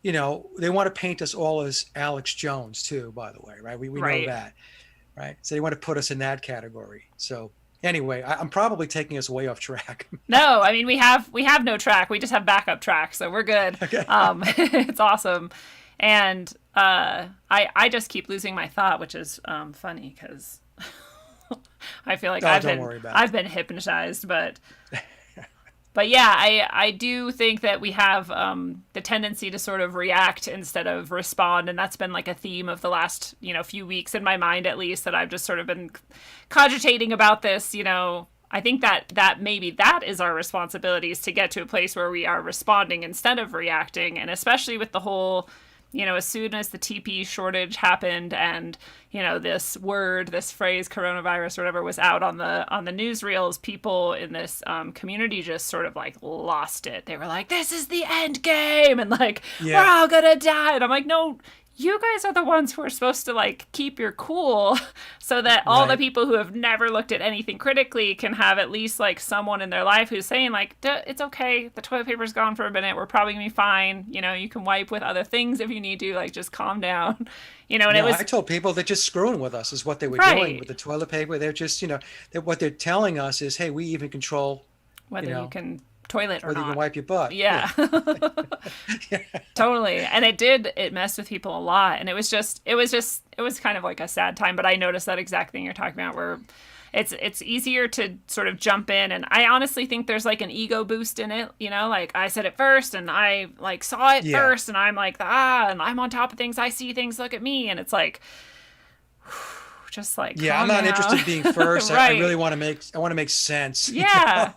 they want to paint us all as Alex Jones too, by the way, right? We know that, right? So they want to put us in that category. So anyway, I'm probably taking us way off track. No, I mean, we have no track. We just have backup tracks, so we're good. Okay. It's awesome. And I just keep losing my thought, which is funny, because I feel like I've been hypnotized, but But yeah, I do think that we have the tendency to sort of react instead of respond, and that's been like a theme of the last few weeks in my mind, at least, that I've just sort of been cogitating about this. I think that maybe that is our responsibility, is to get to a place where we are responding instead of reacting, and especially with the whole, as soon as the TP shortage happened and this phrase coronavirus or whatever was out on the newsreels, people in this community just sort of like lost it. They were like, this is the end game, and like, we're all gonna die. And I'm like, no, you guys are the ones who are supposed to like keep your cool so that all the people who have never looked at anything critically can have at least like someone in their life who's saying like, it's okay, the toilet paper's gone for a minute, we're probably gonna be fine, you can wipe with other things if you need to, like, just calm down. I told people they're just screwing with us is what they were doing with the toilet paper. They're just what they're telling us is, hey, we even control whether you can toilet or whether not. You can wipe your butt. Yeah. Totally. And it messed with people a lot. And it was kind of like a sad time, but I noticed that exact thing you're talking about, where it's easier to sort of jump in. And I honestly think there's like an ego boost in it, like I said it first and I like saw it first and I'm like, and I'm on top of things. I see things, look at me. And it's like, just like, I'm not interested in being first. I really want to make sense. Yeah.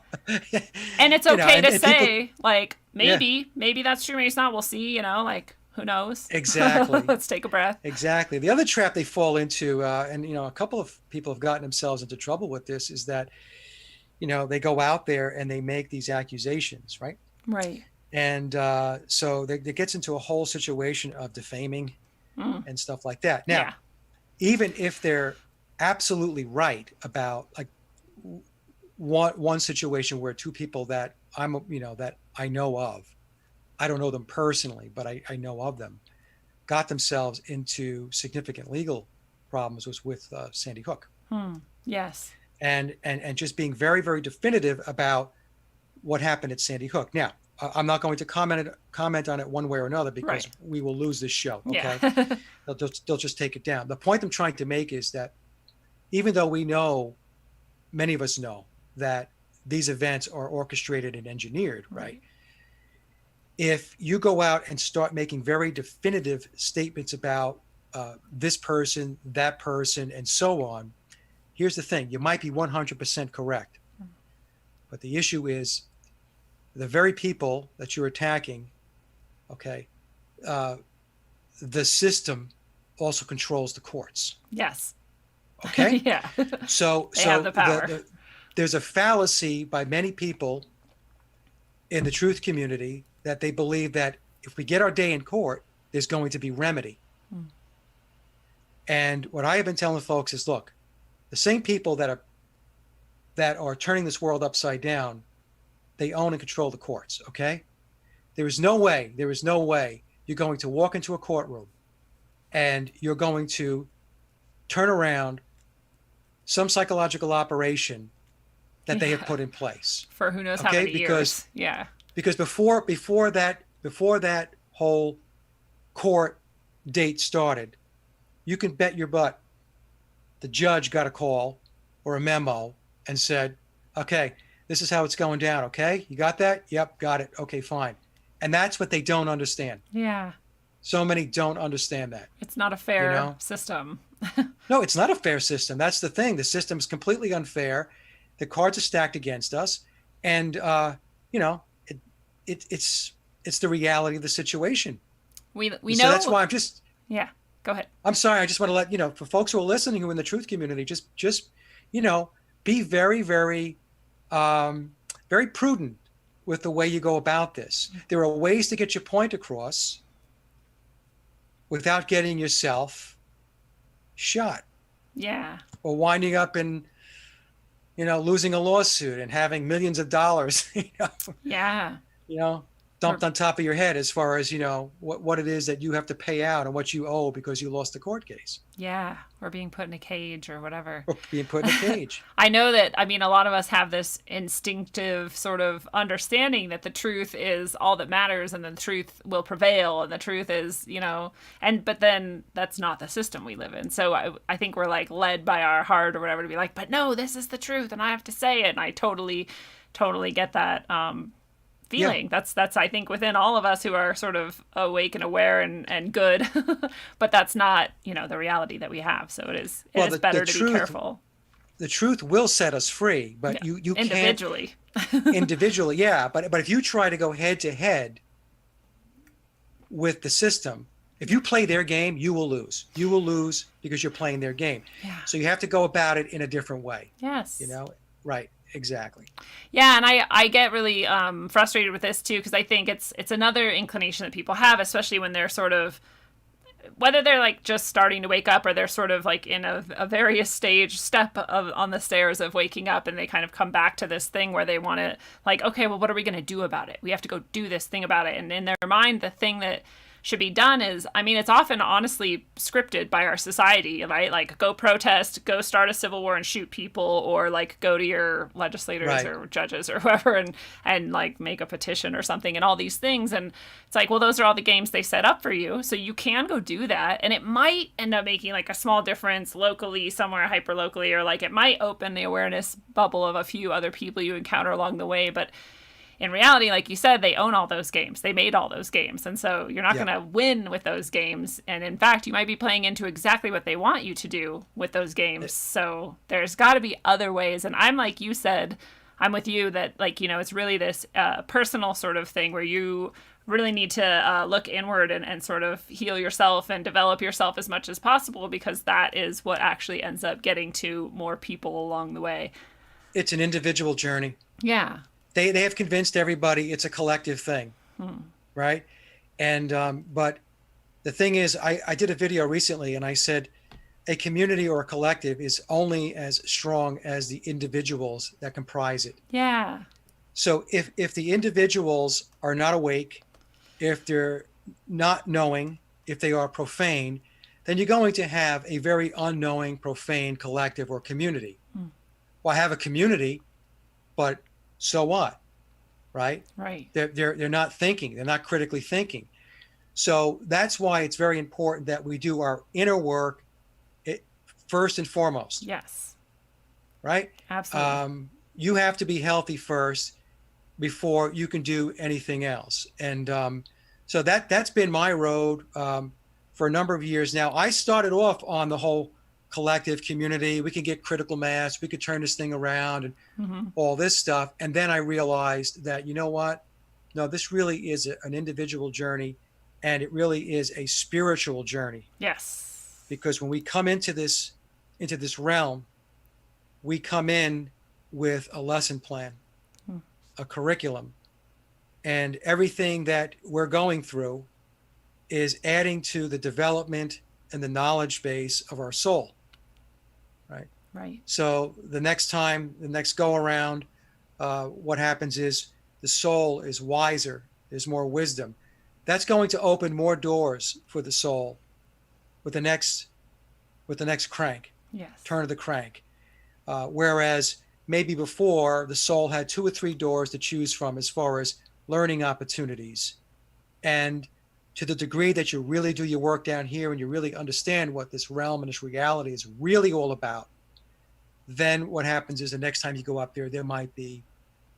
And it's okay to say people, like, maybe that's true, maybe it's not, we'll see, like, who knows. Exactly. Let's take a breath. Exactly. The other trap they fall into, and a couple of people have gotten themselves into trouble with this, is that they go out there and they make these accusations, right? And so it gets into a whole situation of defaming and stuff like that. Now, even if they're absolutely right about like one situation where two people that that I know of, I don't know them personally, but I know of them, got themselves into significant legal problems, was with Sandy Hook. Yes. And just being very, very definitive about what happened at Sandy Hook. Now, I'm not going to comment on it one way or another, because we will lose this show. Okay. Yeah. They'll just take it down. The point I'm trying to make is that even though we know, many of us know, that these events are orchestrated and engineered, right? If you go out and start making very definitive statements about this person, that person, and so on, here's the thing: you might be 100% correct, but the issue is the very people that you're attacking. Okay, the system also controls the courts. Yes. Okay. Yeah. So they have the power. There's a fallacy by many people in the truth community that they believe that if we get our day in court, there's going to be remedy. And what I have been telling folks is, look, the same people that are turning this world upside down, they own and control the courts. Okay. There is no way you're going to walk into a courtroom and you're going to turn around some psychological operation that they have put in place for who knows how many years. Because before that whole court date started, you can bet your butt the judge got a call or a memo and said, okay, this is how it's going down. Okay. You got that? Yep. Got it. Okay, fine. And that's what they don't understand. Yeah. So many don't understand that. It's not a fair system. No, it's not a fair system. That's the thing. The system is completely unfair. The cards are stacked against us. And, it's the reality of the situation. We know. So that's why I'm just. Yeah. Go ahead. I'm sorry. I just want to let, for folks who are listening who are in the truth community, just be very, very, very prudent with the way you go about this. There are ways to get your point across without getting yourself shot. Yeah. Or winding up in, losing a lawsuit and having millions of dollars, Yeah. Dumped on top of your head as far as, what it is that you have to pay out and what you owe because you lost the court case. Yeah. Or being put in a cage or whatever. Or being put in a cage. I know that, a lot of us have this instinctive sort of understanding that the truth is all that matters and the truth will prevail and the truth is, but then that's not the system we live in. So I think we're like led by our heart or whatever to be like, but no, this is the truth and I have to say it. And I totally totally get that feeling. That's I think within all of us who are sort of awake and aware and good, but that's not the reality that we have. So it is better to be careful. The truth will set us free, but you individually. Individually, yeah. But if you try to go head to head with the system, if you play their game, you will lose. You will lose because you're playing their game. Yeah. So you have to go about it in a different way. Yes. Right. Exactly. Yeah, and I get really frustrated with this too, because I think it's another inclination that people have, especially when they're sort of, whether they're like just starting to wake up or they're sort of like in a various step on the stairs of waking up, and they kind of come back to this thing where they want to like, okay, well, what are we going to do about it? We have to go do this thing about it. And in their mind, the thing that should be done is, I mean, it's often honestly scripted by our society, right? Like go protest, go start a civil war and shoot people, or like go to your legislators right. or judges or whoever and like make a petition or something and all these things. And it's like, well, those are all the games they set up for you. So you can go do that. And it might end up making like a small difference locally, somewhere hyper locally, or like it might open the awareness bubble of a few other people you encounter along the way. But in reality, like you said, they own all those games. They made all those games. And so you're not going to win with those games. And in fact, you might be playing into exactly what they want you to do with those games. So there's got to be other ways. And I'm like you said, I'm with you that like, it's really this personal sort of thing where you really need to look inward and sort of heal yourself and develop yourself as much as possible, because that is what actually ends up getting to more people along the way. It's an individual journey. Yeah. They have convinced everybody it's a collective thing, right? And but the thing is, I did a video recently and I said a community or a collective is only as strong as the individuals that comprise it. Yeah. So if the individuals are not awake, if they're not knowing, if they are profane, then you're going to have a very unknowing, profane collective or community. Well, I have a community, but so what, right? Right. They're not thinking. They're not critically thinking. So that's why it's very important that we do our inner work first and foremost. Yes. Right? Absolutely. You have to be healthy first before you can do anything else. And so that's been my road for a number of years now. I started off on the whole collective community. We can get critical mass. We could turn this thing around and all this stuff. And then I realized that, you know what? No, this really is an individual journey, and it really is a spiritual journey. Yes. Because when we come into this realm, we come in with a lesson plan, a curriculum, and everything that we're going through is adding to the development and the knowledge base of our soul. Right. So the next go around, what happens is the soul is wiser. There's more wisdom. That's going to open more doors for the soul with the next crank. Yes. Turn of the crank. Whereas maybe before the soul had 2 or 3 doors to choose from as far as learning opportunities. And to the degree that you really do your work down here and you really understand what this realm and this reality is really all about, then what happens is the next time you go up there might be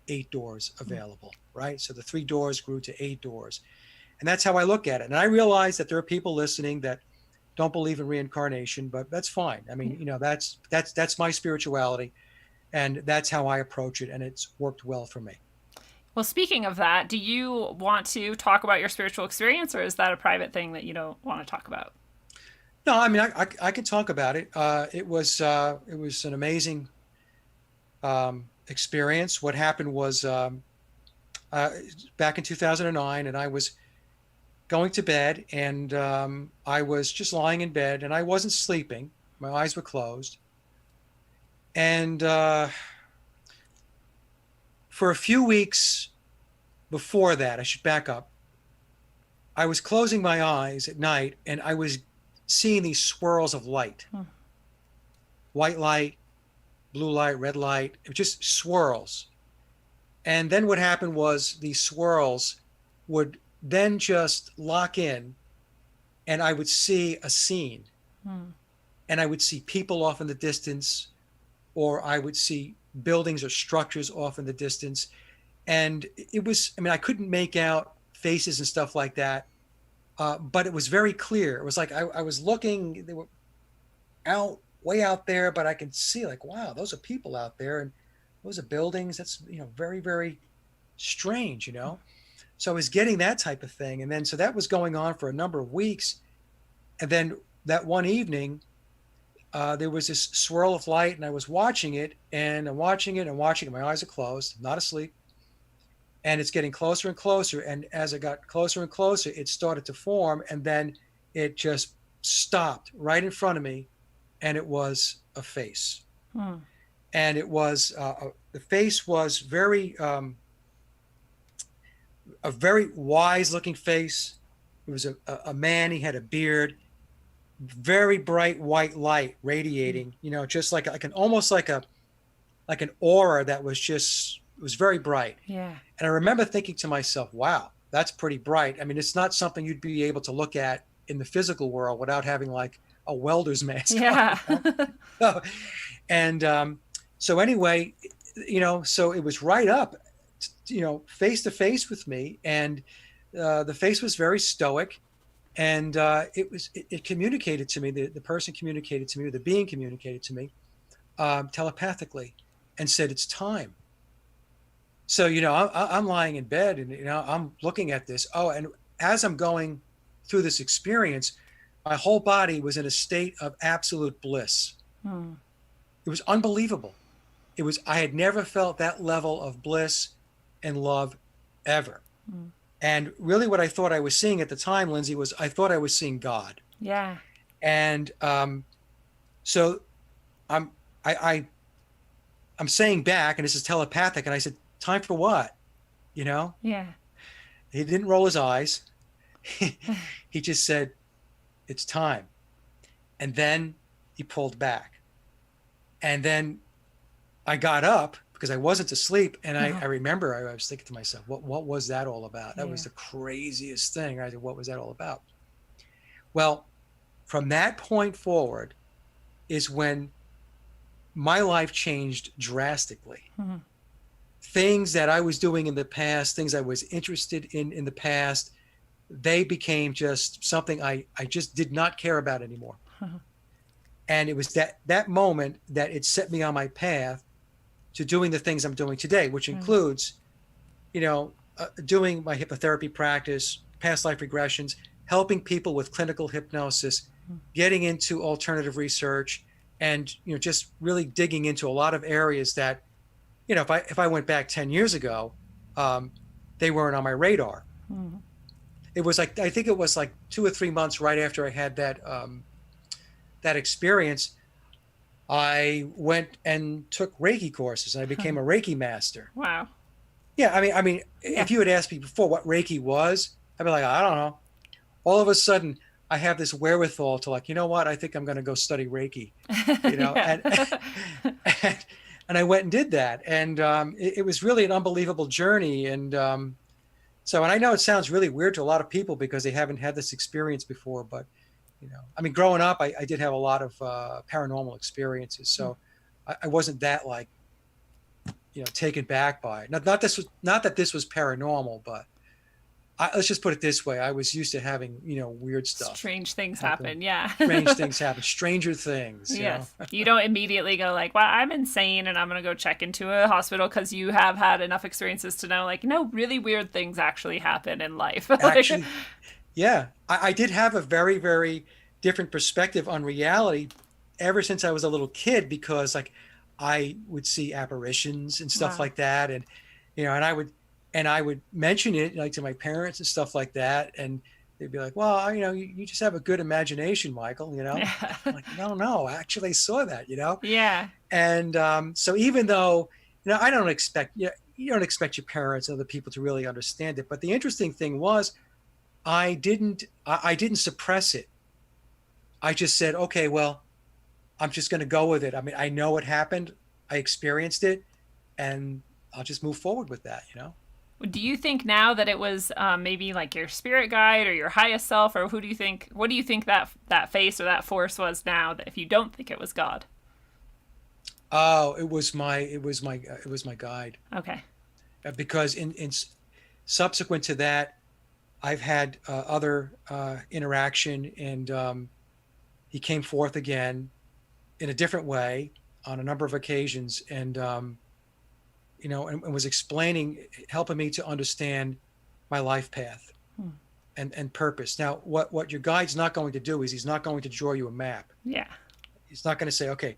8 doors available, right? So the 3 doors grew to 8 doors. And that's how I look at it. And I realize that there are people listening that don't believe in reincarnation, but that's fine. I mean, that's my spirituality, and that's how I approach it. And it's worked well for me. Well, speaking of that, do you want to talk about your spiritual experience, or is that a private thing that you don't want to talk about? No, I mean, I can talk about it. It was an amazing experience. What happened was back in 2009, and I was going to bed, and I was just lying in bed, and I wasn't sleeping. My eyes were closed. And for a few weeks before that, I should back up, I was closing my eyes at night, and I was seeing these swirls of light. White light, blue light, red light. It was just swirls. And then what happened was these swirls would then just lock in, and I would see a scene. And I would see people off in the distance, or I would see buildings or structures off in the distance. And it was, I mean, I couldn't make out faces and stuff like that, but it was very clear. It was like I was looking, they were out, way out there, but I could see like, wow, those are people out there, and those are buildings. That's, very, very strange, So I was getting that type of thing. And then, so that was going on for a number of weeks. And then that one evening, there was this swirl of light, and I was watching it, and I'm watching it and watching it. My eyes are closed, not asleep. And it's getting closer and closer. And as it got closer and closer, it started to form. And then it just stopped right in front of me. And it was a face. And it was, the face was a very wise looking face. It was a man. He had a beard, very bright white light radiating, just like almost like an aura that was just, it was very bright. Yeah. And I remember thinking to myself, wow, that's pretty bright. I mean, it's not something you'd be able to look at in the physical world without having like a welder's mask. Yeah. On, and so anyway, so it was right up, face to face with me. And the face was very stoic. And it communicated to me, the person communicated to me, or the being communicated to me telepathically, and said, it's time. So, I'm lying in bed, and, I'm looking at this. Oh, and as I'm going through this experience, my whole body was in a state of absolute bliss. It was unbelievable. I had never felt that level of bliss and love ever. And really what I thought I was seeing at the time, Lindsey, was I thought I was seeing God. Yeah. And so I'm saying back, and this is telepathic, and I said, time for what? Yeah. He didn't roll his eyes. He just said, it's time. And then he pulled back. And then I got up because I wasn't asleep. And I remember I was thinking to myself, what was that all about? That was the craziest thing. I said, what was that all about? Well, from that point forward is when my life changed drastically. Things that I was doing in the past, things I was interested in the past, they became just something I just did not care about anymore. And it was that moment that it set me on my path to doing the things I'm doing today, which includes, doing my hypnotherapy practice, past life regressions, helping people with clinical hypnosis, getting into alternative research, and, just really digging into a lot of areas that, if I went back 10 years ago, they weren't on my radar. It was like, I think it was like 2 or 3 months right after I had that experience, I went and took Reiki courses, and I became a Reiki master. Wow. Yeah. I mean, if you had asked me before what Reiki was, I'd be like, I don't know. All of a sudden I have this wherewithal to like, you know what? I think I'm going to go study Reiki, and I went and did that. And it was really an unbelievable journey. And and I know it sounds really weird to a lot of people because they haven't had this experience before, but growing up, I did have a lot of paranormal experiences. So I wasn't that like, taken back by it. Not that this was paranormal, but let's just put it this way. I was used to having, weird stuff. Strange things happen. Yeah. Strange things happen. Stranger things. Yes. You don't immediately go like, well, I'm insane and I'm going to go check into a hospital, because you have had enough experiences to know, like, no, really weird things actually happen in life. Actually, yeah. I did have a very, very different perspective on reality ever since I was a little kid, because like I would see apparitions and stuff like that. And, and I would mention it like to my parents and stuff like that. And they'd be like, well, you just have a good imagination, Michael, I'm like, no, I actually saw that, Yeah. And so even though, I don't expect, you don't expect your parents and other people to really understand it. But the interesting thing was I didn't suppress it. I just said, okay, well, I'm just going to go with it. I mean, I know what happened. I experienced it, and I'll just move forward with that, Do you think now that it was maybe like your spirit guide or your highest self, or what do you think that face or that force was now, that if you don't think it was God? Oh, it was my guide. Okay. Because subsequent to that, I've had other interaction, and he came forth again in a different way on a number of occasions, and and was explaining, helping me to understand my life path Hmm. and purpose. Now, what your guide's not going to do is he's not going to draw you a map. Yeah. He's not going to say, okay,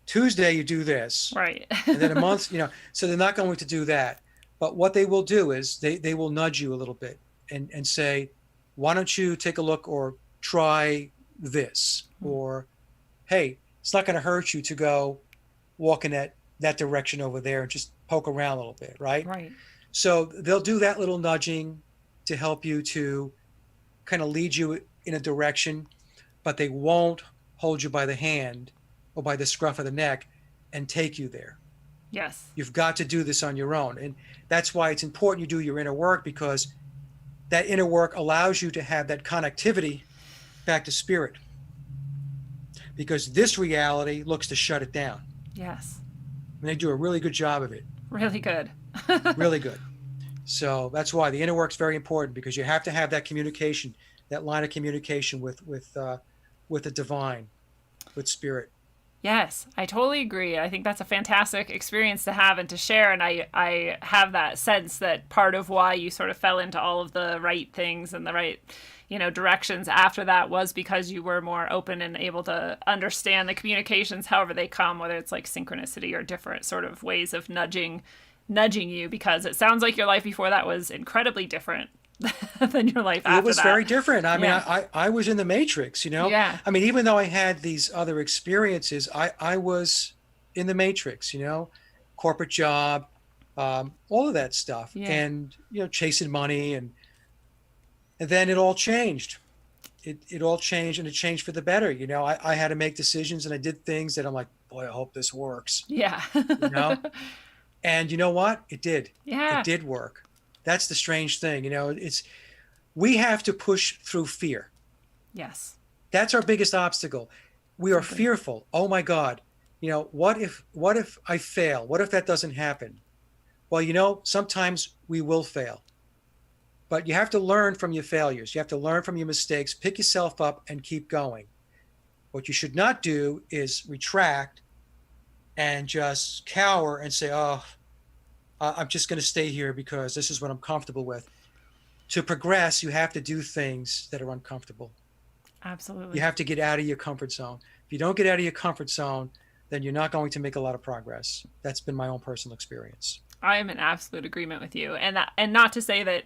Tuesday you do this, Right. and then a month, so they're not going to do that. But what they will do is they will nudge you a little bit and say, why don't you take a look or try this? Or, hey, it's not going to hurt you to go walk in that direction over there and just poke around a little bit, right? Right. So they'll do that little nudging to help you to kind of lead you in a direction, but they won't hold you by the hand or by the scruff of the neck and take you there. Yes. You've got to do this on your own. And that's why it's important you do your inner work, because that inner work allows you to have that connectivity back to spirit. Because this reality looks to shut it down. Yes. And they do a really good job of it. Really good. Really good. So that's why the inner work's very important, because you have to have that communication, that line of communication with the divine, with spirit. Yes, I totally agree. I think that's a fantastic experience to have and to share. And I have that sense that part of why you sort of fell into all of the right things and the right, directions after that was because you were more open and able to understand the communications, however they come, whether it's like synchronicity or different sort of ways of nudging you, because it sounds like your life before that was incredibly different than your life after that. It was very different. I mean, Yeah. I was in the matrix, Yeah. I mean, even though I had these other experiences, I was in the matrix, corporate job, all of that stuff. Yeah. And, chasing money. And then it all changed. It all changed, and it changed for the better. I had to make decisions, and I did things that I'm like, boy, I hope this works, Yeah. And you know what? It did. Yeah. It did work. That's the strange thing. We have to push through fear. Yes. That's our biggest obstacle. We are fearful. Oh my God. What if I fail? What if that doesn't happen? Well, sometimes we will fail. But you have to learn from your failures. You have to learn from your mistakes, pick yourself up and keep going. What you should not do is retract and just cower and say, oh, I'm just going to stay here because this is what I'm comfortable with. To progress, you have to do things that are uncomfortable. Absolutely. You have to get out of your comfort zone. If you don't get out of your comfort zone, then you're not going to make a lot of progress. That's been my own personal experience. I am in absolute agreement with you. And not to say that,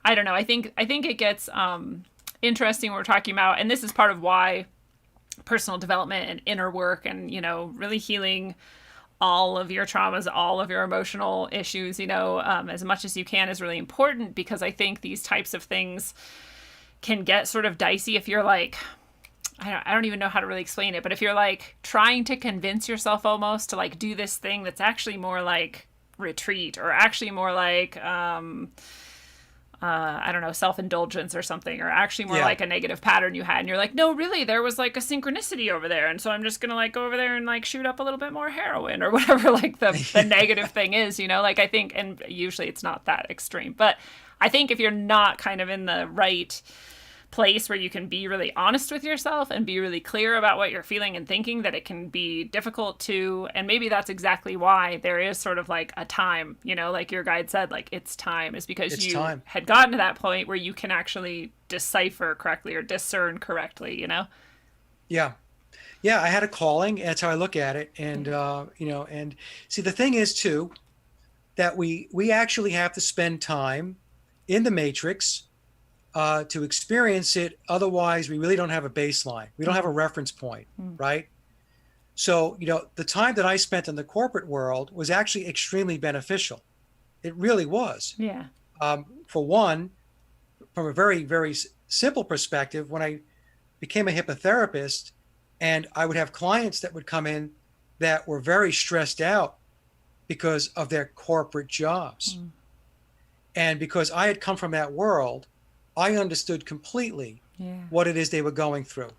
I don't know, I think it gets interesting when we're talking about, and this is part of why personal development and inner work and, really healing all of your traumas, all of your emotional issues, as much as you can is really important, because I think these types of things can get sort of dicey if you're like, I don't even know how to really explain it, but if you're like trying to convince yourself almost to like do this thing that's actually more like retreat, or actually more like, I don't know, self-indulgence or something, or actually more like a negative pattern you had. And you're like, no, really, there was like a synchronicity over there. And so I'm just going to like go over there and like shoot up a little bit more heroin or whatever, like the negative thing is, like I think, and usually it's not that extreme, but I think if you're not kind of in the right place where you can be really honest with yourself and be really clear about what you're feeling and thinking, that it can be difficult to, and maybe that's exactly why there is sort of like a time, like your guide said, like it's time, is because you had gotten to that point where you can actually decipher correctly or discern correctly, Yeah. I had a calling. That's how I look at it. And, and see, the thing is too, that we actually have to spend time in the matrix to experience it. Otherwise, we really don't have a baseline. We don't have a reference point, right? So, the time that I spent in the corporate world was actually extremely beneficial. It really was. Yeah. For one, from a very, very simple perspective, when I became a hypnotherapist, and I would have clients that would come in that were very stressed out because of their corporate jobs. And because I had come from that world, I understood completely what it is they were going through,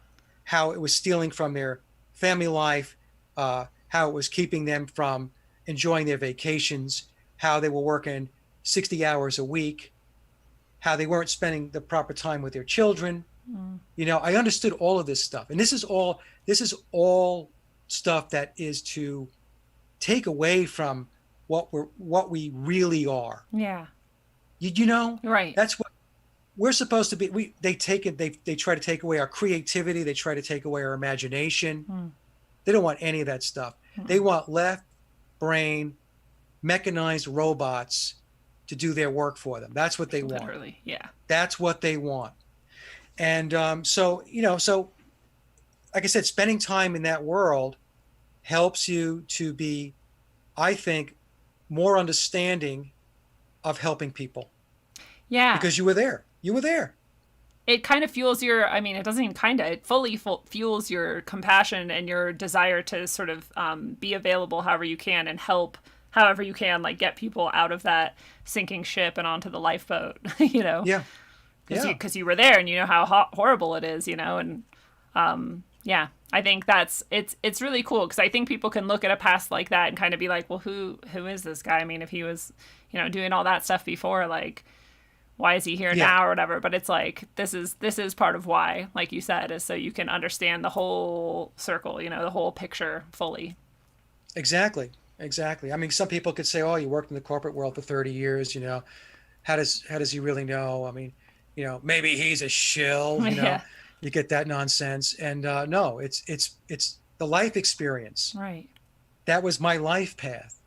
how it was stealing from their family life, how it was keeping them from enjoying their vacations, how they were working 60 hours a week, how they weren't spending the proper time with their children. I understood all of this stuff. And this is all stuff that is to take away from what we really are. Yeah. Right. That's what we're supposed to be. They try to take away our creativity. They try to take away our imagination. They don't want any of that stuff. They want left brain, mechanized robots to do their work for them. That's what they want. Literally, yeah. That's what they want. And so like I said, spending time in that world helps you to be, I think, more understanding of helping people. Yeah. Because you were there. It kind of fuels it doesn't even kind of, it fully fuels your compassion and your desire to sort of be available however you can and help however you can, like get people out of that sinking ship and onto the lifeboat, Yeah. Because you were there and you know how horrible it is, and yeah, I think it's really cool because I think people can look at a past like that and kind of be like, well, who is this guy? I mean, if he was, doing all that stuff before, like, why is he here now or whatever? But it's like, this is part of why, like you said, is so you can understand the whole circle, the whole picture fully. Exactly. I mean, some people could say, oh, you worked in the corporate world for 30 years, how does he really know? I mean, maybe he's a shill, Yeah. You get that nonsense. And no, it's the life experience. Right. That was my life path,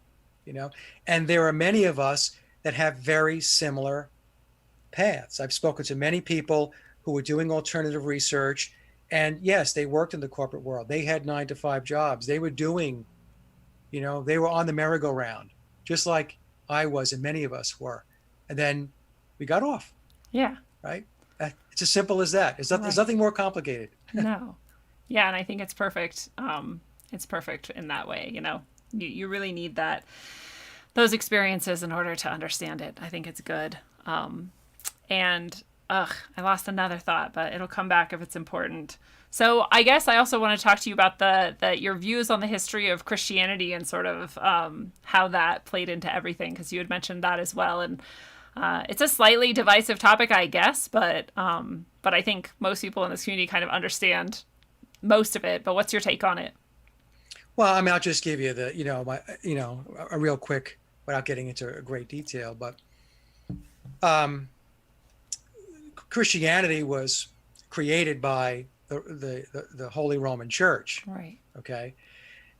and there are many of us that have very similar paths. I've spoken to many people who were doing alternative research, and yes, they worked in the corporate world. They had 9-to-5 jobs. They were doing, they were on the merry-go-round, just like I was and many of us were. And then we got off. Yeah. Right? It's as simple as that. There's nothing more complicated. No. Yeah, and I think it's perfect. It's perfect in that way, You really need those experiences in order to understand it. I think it's good. And I lost another thought, but it'll come back if it's important. So I guess I also want to talk to you about your views on the history of Christianity and sort of how that played into everything, because you had mentioned that as well. And it's a slightly divisive topic, I guess, but I think most people in this community kind of understand most of it. But what's your take on it? Well, I mean, I'll just give you a real quick, without getting into great detail, but Christianity was created by the Holy Roman Church. Right. Okay.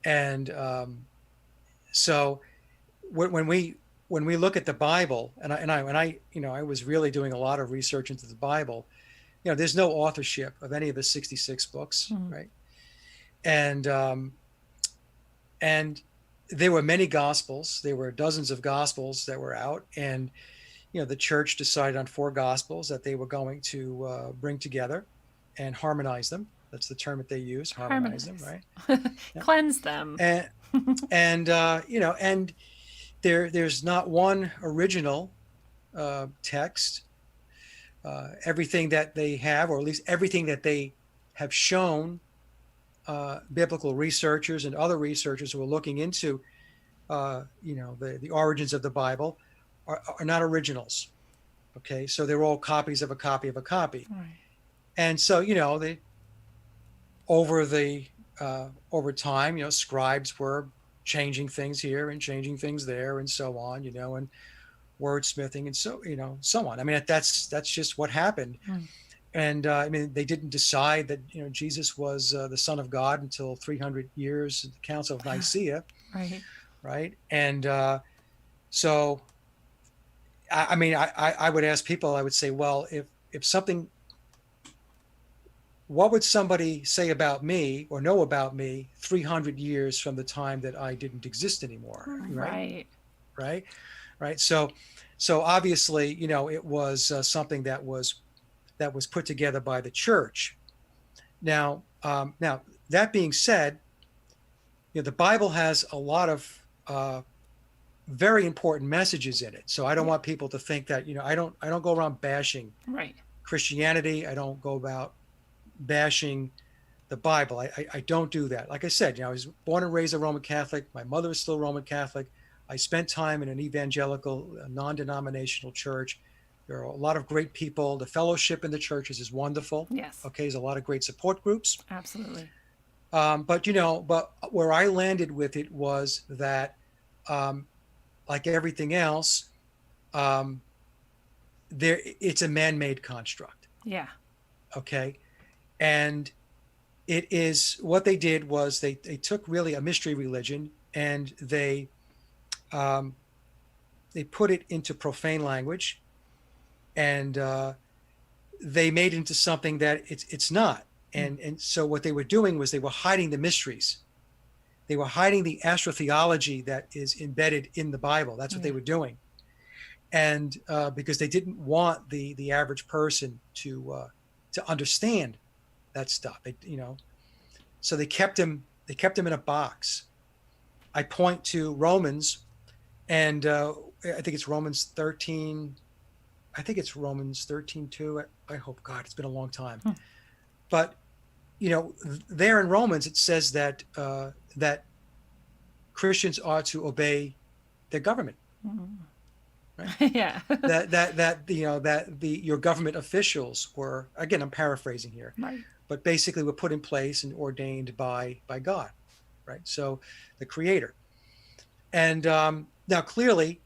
And so when we look at the Bible, and I was really doing a lot of research into the Bible, there's no authorship of any of the 66 books, right? And there were many gospels. There were dozens of gospels that were out, and the church decided on 4 gospels that they were going to bring together and harmonize them. That's the term that they use, harmonize them, right? Yeah. Cleanse them. And there's not one original text. Everything that they have, or at least everything that they have shown, biblical researchers and other researchers who are looking into, the origins of the Bible, are not originals. Okay, so they're all copies of a copy of a copy. Right. And so they over time, scribes were changing things here and changing things there and so on, and wordsmithing and so on. I mean, that's just what happened. And I mean, they didn't decide that Jesus was the Son of God until 300 years at the Council of Nicaea. Right. And so I mean, I would ask people, I would say, well, if something, what would somebody say about me or know about me 300 years from the time that I didn't exist anymore? Right. So obviously, it was something that was put together by the church. Now that being said, the Bible has a lot of very important messages in it. So I don't want people to think that, I don't go around bashing Christianity. I don't go about bashing the Bible. I don't do that. Like I said, I was born and raised a Roman Catholic. My mother is still Roman Catholic. I spent time in an evangelical, non-denominational church. There are a lot of great people. The fellowship in the churches is wonderful. Yes. Okay, there's a lot of great support groups. Absolutely. But where I landed with it was that, like everything else, it's a man-made construct. Yeah. Okay, and it is what they did was they took really a mystery religion and they put it into profane language, and they made it into something that it's not. And so what they were doing was they were hiding the mysteries. They were hiding the astrotheology that is embedded in the Bible. That's what they were doing. And because they didn't want the average person to understand that stuff, so they kept him in a box. I point to Romans, and I think it's Romans 13. I think it's Romans 13:2. I hope, God, it's been a long time. But there in Romans it says that that Christians are to obey their government. Right? Yeah. that your government officials were, again, I'm paraphrasing here, Right. but basically were put in place and ordained by God, right? So the Creator. And now clearly,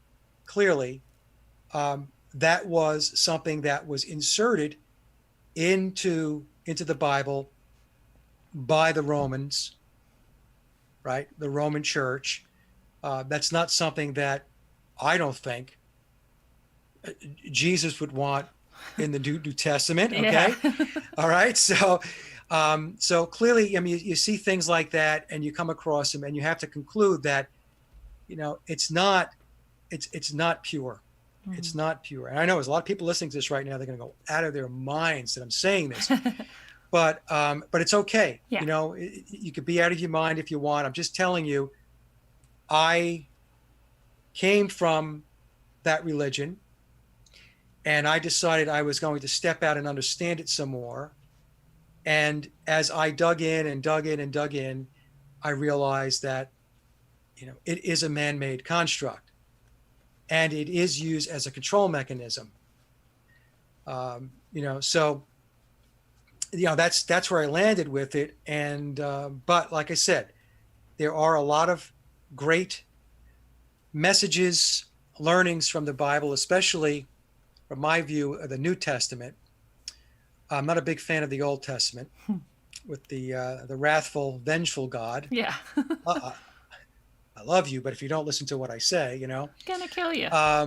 that was something that was inserted into the Bible by the Romans, right? The Roman Church. That's not something that I don't think Jesus would want in the New Testament. Okay. Yeah. All right. So clearly, I mean, you see things like that and you come across them and you have to conclude that, it's not pure. It's not pure. And I know there's a lot of people listening to this right now. They're going to go out of their minds that I'm saying this, but it's okay. Yeah. You could be out of your mind if you want. I'm just telling you, I came from that religion and I decided I was going to step out and understand it some more. And as I dug in and dug in and dug in, I realized that, it is a man-made construct. And it is used as a control mechanism. So that's where I landed with it. And but like I said, there are a lot of great messages, learnings from the Bible, especially from my view of the New Testament. I'm not a big fan of the Old Testament with the wrathful, vengeful God. Yeah. I love you, but if you don't listen to what I say, Gonna kill you. Yeah.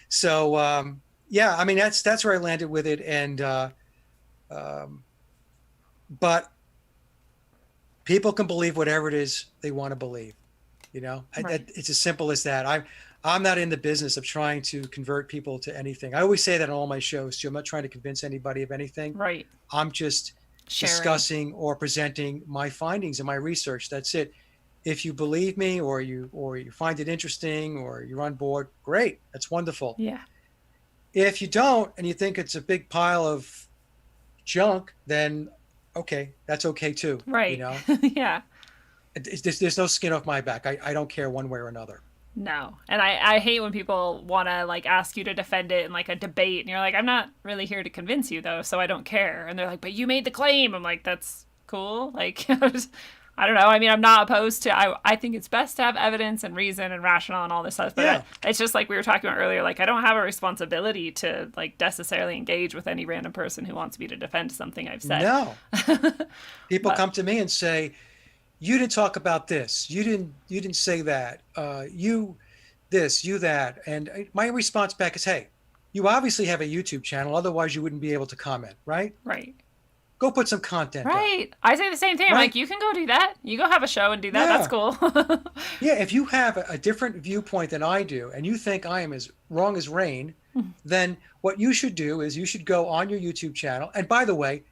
So yeah, I mean that's where I landed with it, and but people can believe whatever it is they want to believe. Right. It's as simple as that. I'm not in the business of trying to convert people to anything. I always say that on all my shows too. I'm not trying to convince anybody of anything. Right. I'm just discussing or presenting my findings and my research. That's it. If you believe me or you find it interesting or you're on board, great. That's wonderful. Yeah. If you don't and you think it's a big pile of junk, then okay, that's okay too. Right. Yeah. There's no skin off my back. I don't care one way or another. No. And I hate when people want to ask you to defend it in a debate and you're like, I'm not really here to convince you though, so I don't care. And they're like, but you made the claim. I'm like, that's cool. I don't know. I mean, I'm not opposed to, I think it's best to have evidence and reason and rational and all this stuff. But it's just like we were talking about earlier, I don't have a responsibility to necessarily engage with any random person who wants me to defend something I've said. No. People come to me and say, you didn't talk about this. You didn't say that. You this, you that. And my response back is, hey, you obviously have a YouTube channel. Otherwise, you wouldn't be able to comment, right? Right. Go put some content Right. I say the same thing. I'm like, you can go do that. You go have a show and do that. Yeah. That's cool. Yeah, if you have a different viewpoint than I do and you think I am as wrong as rain, then what you should do is you should go on your YouTube channel. And by the way,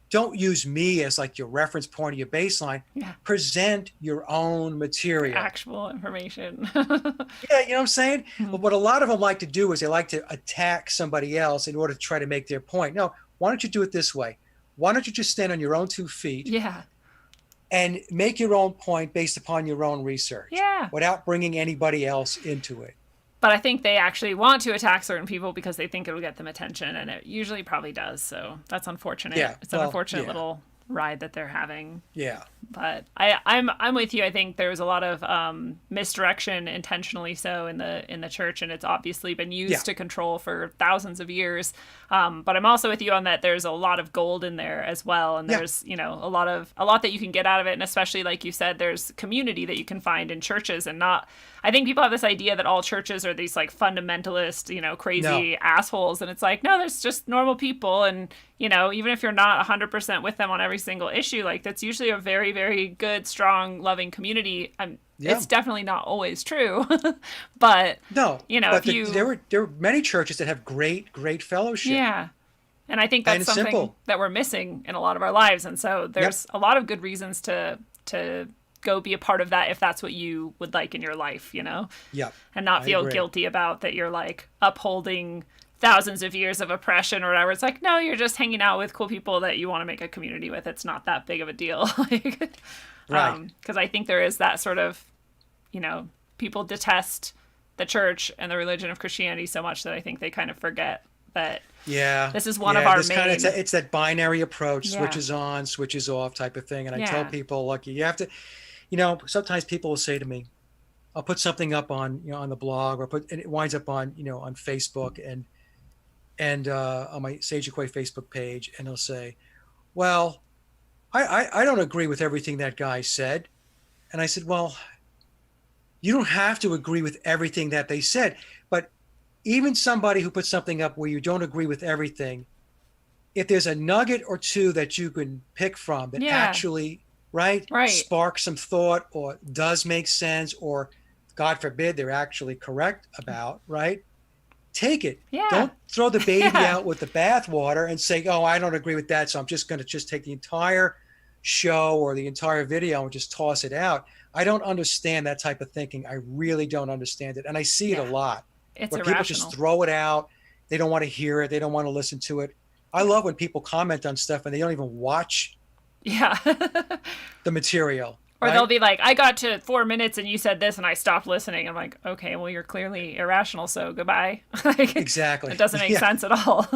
don't use me as your reference point or your baseline. Yeah. Present your own material. Actual information. Yeah, you know what I'm saying? But what a lot of them like to do is they like to attack somebody else in order to try to make their point. No, why don't you do it this way? why don't you just stand on your own 2 feet Yeah. and make your own point based upon your own research Yeah. without bringing anybody else into it? But I think they actually want to attack certain people because they think it'll get them attention, and it usually probably does. So that's unfortunate. Yeah, It's an well, unfortunate yeah. little ride that they're having. Yeah. But I'm with you. I think there's a lot of misdirection, intentionally so, in the church, and it's obviously been used Yeah. to control for thousands of years. But I'm also with you on that. There's a lot of gold in there as well, and Yeah. there's a lot that you can get out of it, and especially like you said, there's community that you can find in churches, and not. I think people have this idea that all churches are these like fundamentalist, crazy assholes, and it's like no, there's just normal people, and even if you're not 100% with them on every single issue, like that's usually a very, very good, strong, loving community. Yeah. It's definitely not always true, but No. if there were many churches that have great fellowship. yeah. And I think Plain that's and something simple. that we're missing in a lot of our lives, and so there's a lot of good reasons to go be a part of that if that's what you would like in your life, Yeah. and not I feel agree. guilty about that you're like upholding thousands of years of oppression or whatever. It's like, no, you're just hanging out with cool people that you want to make a community with. It's not that big of a deal. Right. Because I think there is that sort of, people detest the church and the religion of Christianity so much that I think they kind of forget that Yeah. this is one of our main... it's that binary approach, Yeah. switches on, switches off type of thing. And I tell Yeah. people, look, you have to, sometimes people will say to me, I'll put something up on, on the blog and it winds up on, on Facebook and on my Sage Quay Facebook page. And they'll say, well, I don't agree with everything that guy said. And I said, well, you don't have to agree with everything that they said, but even somebody who puts something up where you don't agree with everything, if there's a nugget or two that you can pick from that actually, right, spark some thought or does make sense, or God forbid they're actually correct about, right? Take it. Yeah. Don't throw the baby out with the bathwater and say, oh, I don't agree with that, so I'm just going to just take the entire show or the entire video and just toss it out. I don't understand that type of thinking. I really don't understand it. And I see it a lot. It's where irrational. People just throw it out. They don't want to hear it. They don't want to listen to it. I love when people comment on stuff and they don't even watch the material. Or right? they'll be like, I got to 4 minutes and you said this and I stopped listening. I'm like, okay, well, you're clearly irrational, so goodbye. Exactly. It doesn't make sense at all.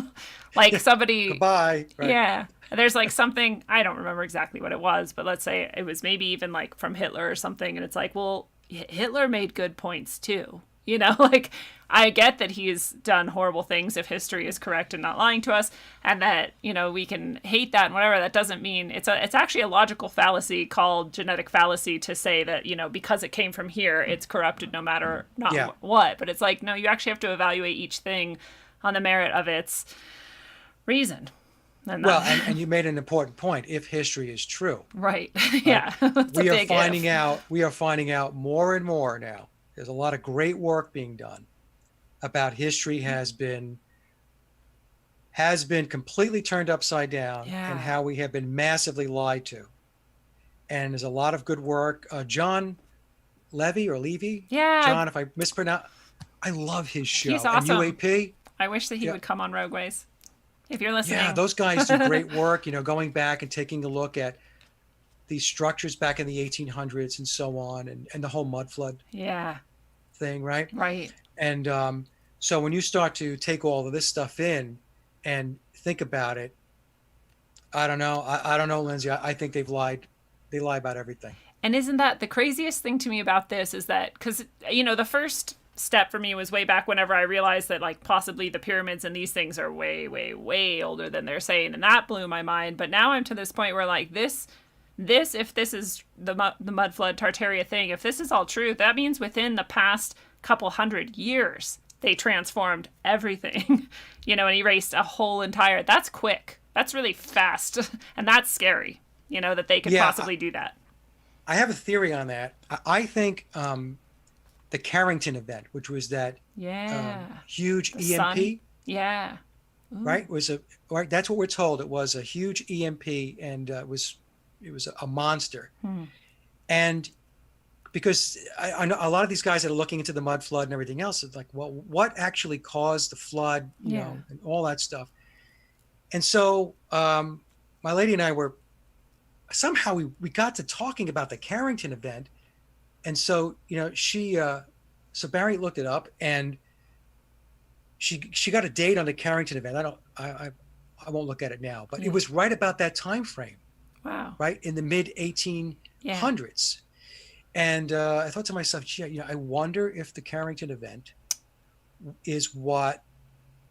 Like somebody... Goodbye. Right. Yeah. There's like something, I don't remember exactly what it was, but let's say it was maybe even like from Hitler or something. And it's like, well, Hitler made good points too. Like I get that he's done horrible things if history is correct and not lying to us, and that, we can hate that and whatever. That doesn't mean it's actually a logical fallacy called genetic fallacy to say that, because it came from here, it's corrupted no matter what. But it's like, no, you actually have to evaluate each thing on the merit of its reason. And you made an important point. If history is true, right? Yeah, we are finding out. We are finding out more and more now. There's a lot of great work being done about history has been completely turned upside down, and how we have been massively lied to. And there's a lot of good work. John Levy. Yeah. John, if I mispronounce, I love his show. He's awesome. And UAP. I wish that he would come on Rogueways. If you're listening. Yeah, those guys do great work, going back and taking a look at these structures back in the 1800s and so on, and the whole mud flood thing, right? Right. And so when you start to take all of this stuff in and think about it, I don't know. I don't know, Lindsey. I think they lie about everything. And isn't that the craziest thing to me about this is that, because, the first step for me was way back whenever I realized that like possibly the pyramids and these things are way, way, way older than they're saying. And that blew my mind. But now I'm to this point where like this, if this is the mud flood Tartaria thing, if this is all true, that means within the past couple hundred years, they transformed everything, and erased a whole entire, that's quick. That's really fast. And that's scary, that they could possibly do that. I have a theory on that. I think, the Carrington event, which was that huge The EMP, sun. Yeah. Ooh. right? Right. That's what we're told. It was a huge EMP, and it was a monster. And because I know a lot of these guys that are looking into the mud flood and everything else, it's like, well, what actually caused the flood, you know, and all that stuff. And so my my lady and I were somehow we got to talking about the Carrington event, and so so Barry looked it up, and she got a date on the Carrington event. I won't look at it now, but it was right about that time frame. Wow. Right in the mid 1800s. And I thought to myself, gee, I wonder if the Carrington event is what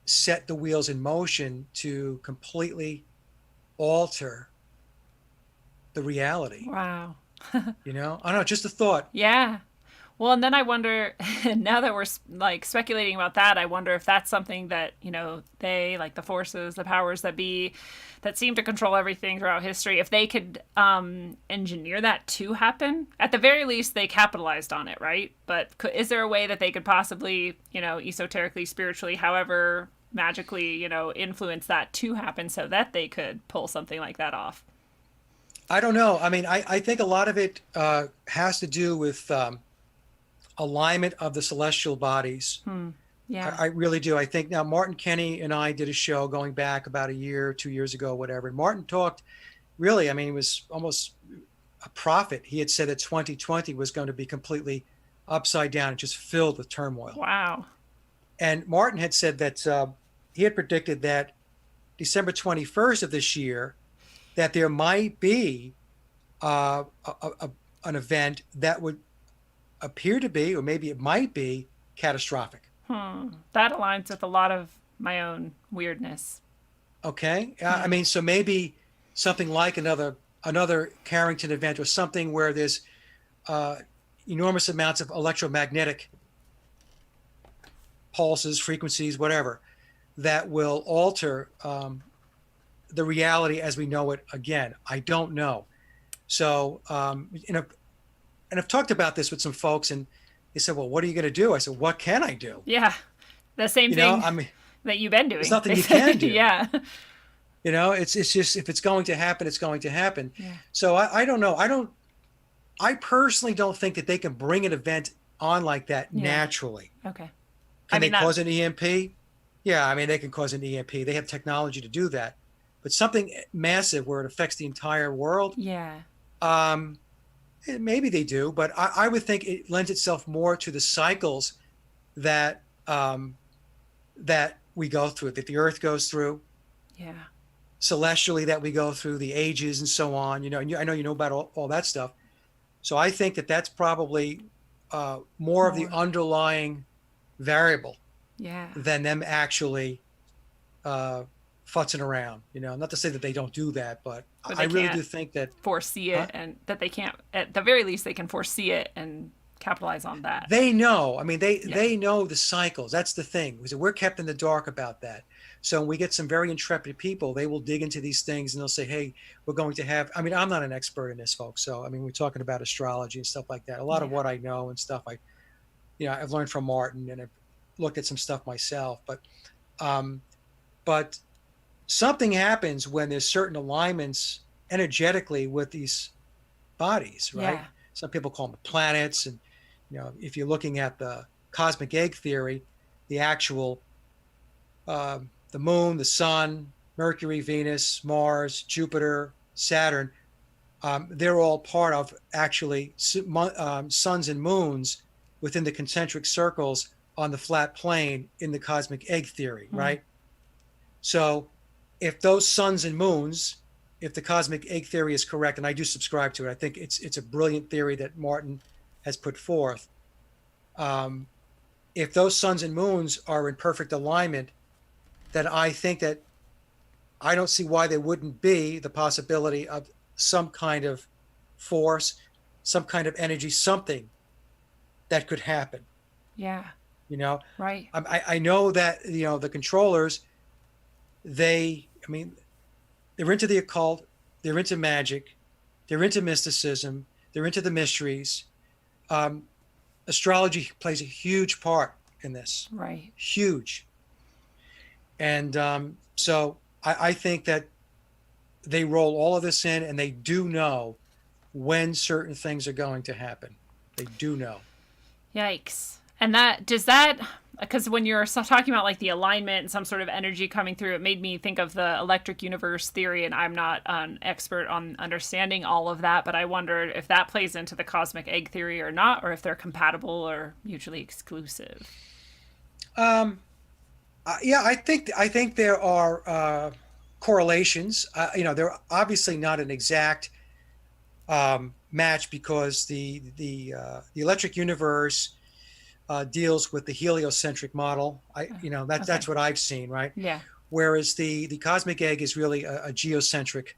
set the wheels in motion to completely alter the reality. Wow. I don't know, just a thought. Yeah. Well, and then I wonder, now that we're like speculating about that, I wonder if that's something that, they, like the forces, the powers that be, that seem to control everything throughout history, if they could engineer that to happen. At the very least, they capitalized on it, right? But is there a way that they could possibly, esoterically, spiritually, however, magically, influence that to happen so that they could pull something like that off? I don't know. I mean, I think a lot of it has to do with alignment of the celestial bodies. Yeah. I really do. I think now Martin Kenny and I did a show going back about a year, 2 years ago, whatever. And Martin talked really, I mean, he was almost a prophet. He had said that 2020 was going to be completely upside down and just filled with turmoil. Wow. And Martin had said that he had predicted that December 21st of this year, that there might be an event that would appear to be, or maybe it might be, catastrophic. That aligns with a lot of my own weirdness. Okay. I mean, so maybe something like another Carrington event, or something where there's enormous amounts of electromagnetic pulses, frequencies, whatever, that will alter the reality as we know it again. I don't know. So, and I've talked about this with some folks, and they said, well, what are you going to do? I said, what can I do? Yeah. The same thing that you've been doing. There's nothing you can do. Yeah. It's just, if it's going to happen, it's going to happen. Yeah. So I don't know. I personally don't think that they can bring an event on like that naturally. Okay. Can they cause an EMP? Yeah, I mean, they can cause an EMP. They have technology to do that. But something massive where it affects the entire world, yeah. Maybe they do, but I would think it lends itself more to the cycles that that we go through, that the Earth goes through. Yeah. Celestially, that we go through, the ages and so on. I know you know about all that stuff. So I think that that's probably more of the underlying variable. Yeah. Than them actually futzing around. Not to say that they don't do that, but I really do think that foresee it, and that they can't. At the very least, they can foresee it and capitalize on that. They know. I mean, they know the cycles. That's the thing. We're kept in the dark about that. So when we get some very intrepid people, they will dig into these things and they'll say, hey, we're going to have, I mean, I'm not an expert in this, folks. So, I mean, we're talking about astrology and stuff like that. A lot of what I know and stuff, I've learned from Martin, and I've looked at some stuff myself, but something happens when there's certain alignments energetically with these bodies, right? Yeah. Some people call them planets. And, if you're looking at the cosmic egg theory, the actual, the moon, the sun, Mercury, Venus, Mars, Jupiter, Saturn, they're all part of actually suns and moons within the concentric circles on the flat plane in the cosmic egg theory, right? So if those suns and moons, if the cosmic egg theory is correct, and I do subscribe to it, I think it's a brilliant theory that Martin has put forth. If those suns and moons are in perfect alignment, then I think that I don't see why there wouldn't be the possibility of some kind of force, some kind of energy, something that could happen. Yeah. Right. I know that, the controllers, they're into the occult, they're into magic, they're into mysticism, they're into the mysteries. Astrology plays a huge part in this. Right. Huge. And so I think that they roll all of this in, and they do know when certain things are going to happen. They do know. Yikes. And that, because when you're talking about like the alignment and some sort of energy coming through, it made me think of the electric universe theory, and I'm not an expert on understanding all of that, but I wondered if that plays into the cosmic egg theory or not, or if they're compatible or mutually exclusive. Yeah, I think there are correlations. They're obviously not an exact match, because the electric universe deals with the heliocentric model. That's what I've seen, right? Yeah. Whereas the cosmic egg is really a geocentric